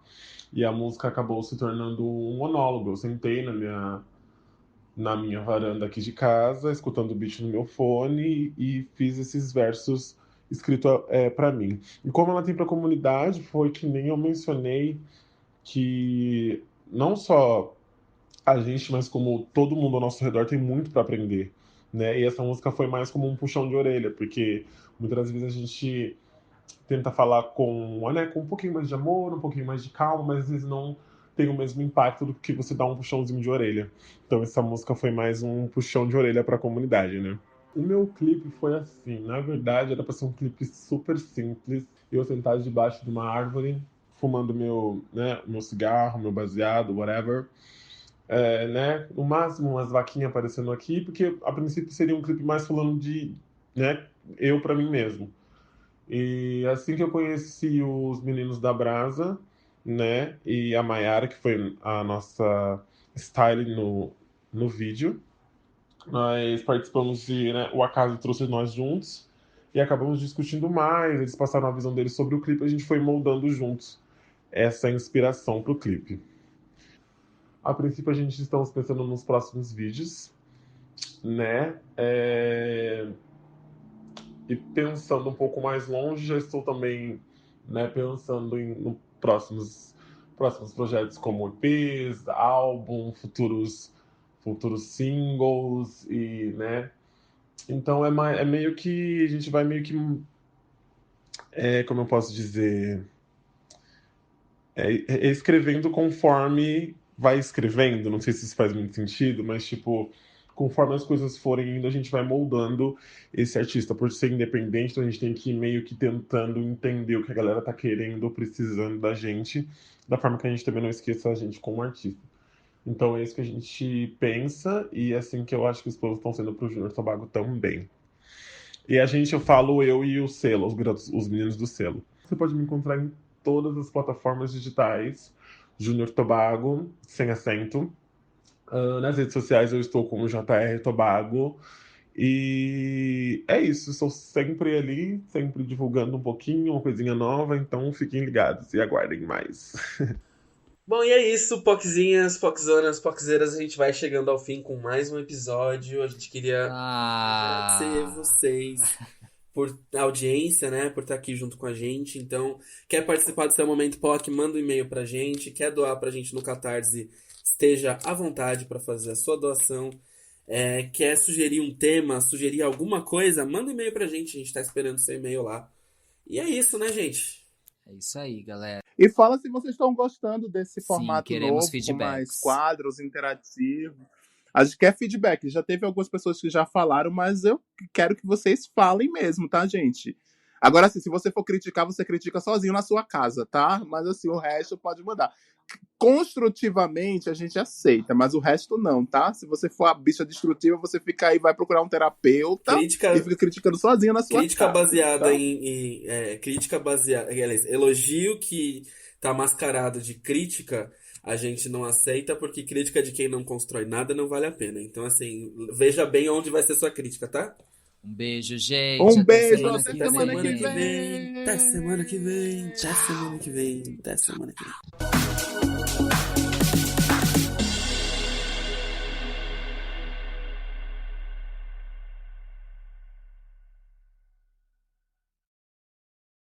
E a música acabou se tornando um monólogo. Eu sentei na minha varanda aqui de casa, escutando o beat no meu fone e fiz esses versos escritos para mim. E como ela tem para a comunidade, foi que nem eu mencionei que não só a gente, mas como todo mundo ao nosso redor tem muito para aprender, né? E essa música foi mais como um puxão de orelha, porque muitas das vezes a gente tenta falar né, com um pouquinho mais de amor, um pouquinho mais de calma, mas às vezes não tem o mesmo impacto do que você dá um puxãozinho de orelha. Então essa música foi mais um puxão de orelha para a comunidade, né? O meu clipe foi assim, na verdade era para ser um clipe super simples, eu sentado debaixo de uma árvore, fumando meu cigarro, meu baseado, whatever. Né? No máximo umas vaquinhas aparecendo aqui, porque a princípio seria um clipe mais falando de, né, eu pra mim mesmo. E assim que eu conheci os meninos da Brasa, né, e a Mayara, que foi a nossa style no vídeo, nós participamos né, o acaso trouxe nós juntos e acabamos discutindo mais, eles passaram a visão deles sobre o clipe, a gente foi moldando juntos essa inspiração pro clipe. A princípio a gente estamos pensando nos próximos vídeos, né? E pensando um pouco mais longe, já estou também, né, pensando no próximos projetos como EPs, álbum, futuros singles e, né? Então é meio que a gente vai meio que como eu posso dizer, escrevendo conforme vai escrevendo, não sei se isso faz muito sentido, mas tipo, conforme as coisas forem indo, a gente vai moldando esse artista. Por ser independente, então a gente tem que ir meio que tentando entender o que a galera tá querendo ou precisando da gente, da forma que a gente também não esqueça a gente como artista. Então é isso que a gente pensa e é assim que eu acho que os planos estão sendo pro Júnior Tobago também. E eu falo eu e o selo, os meninos do selo. Você pode me encontrar em todas as plataformas digitais, Júnior Tobago, sem acento. Nas redes sociais eu estou como JR Tobago. E é isso, estou sempre ali, sempre divulgando um pouquinho, uma coisinha nova, então fiquem ligados e aguardem mais. Bom, e é isso, Poczzinhas, Poczzonas, Poczeiras, a gente vai chegando ao fim com mais um episódio. A gente queria agradecer vocês por audiência, né, por estar aqui junto com a gente. Então, quer participar do seu momento POC, manda um e-mail pra gente, quer doar pra gente no Catarse, esteja à vontade para fazer a sua doação. Quer sugerir um tema, sugerir alguma coisa, manda um e-mail pra gente, a gente tá esperando seu e-mail lá. E é isso, né, gente? É isso aí, galera. E fala se vocês estão gostando desse Sim, formato queremos novo, com feedbacks. mais quadros interativos. A gente quer feedback. Já teve algumas pessoas que já falaram, mas eu quero que vocês falem mesmo, tá, gente? Agora, assim, se você for criticar, você critica sozinho na sua casa, tá? Mas, assim, o resto pode mudar. Construtivamente, a gente aceita, mas o resto não, tá? Se você for a bicha destrutiva, você fica aí, vai procurar um terapeuta e fica criticando sozinho na sua crítica casa. Baseada tá? crítica baseada... Aliás, elogio que tá mascarado de crítica, a gente não aceita, porque crítica de quem não constrói nada não vale a pena. Então, assim, veja bem onde vai ser sua crítica, tá? Um beijo, gente. Um até beijo, semana até que semana vem. que vem. Até semana que vem. Até semana que vem. Até semana que vem.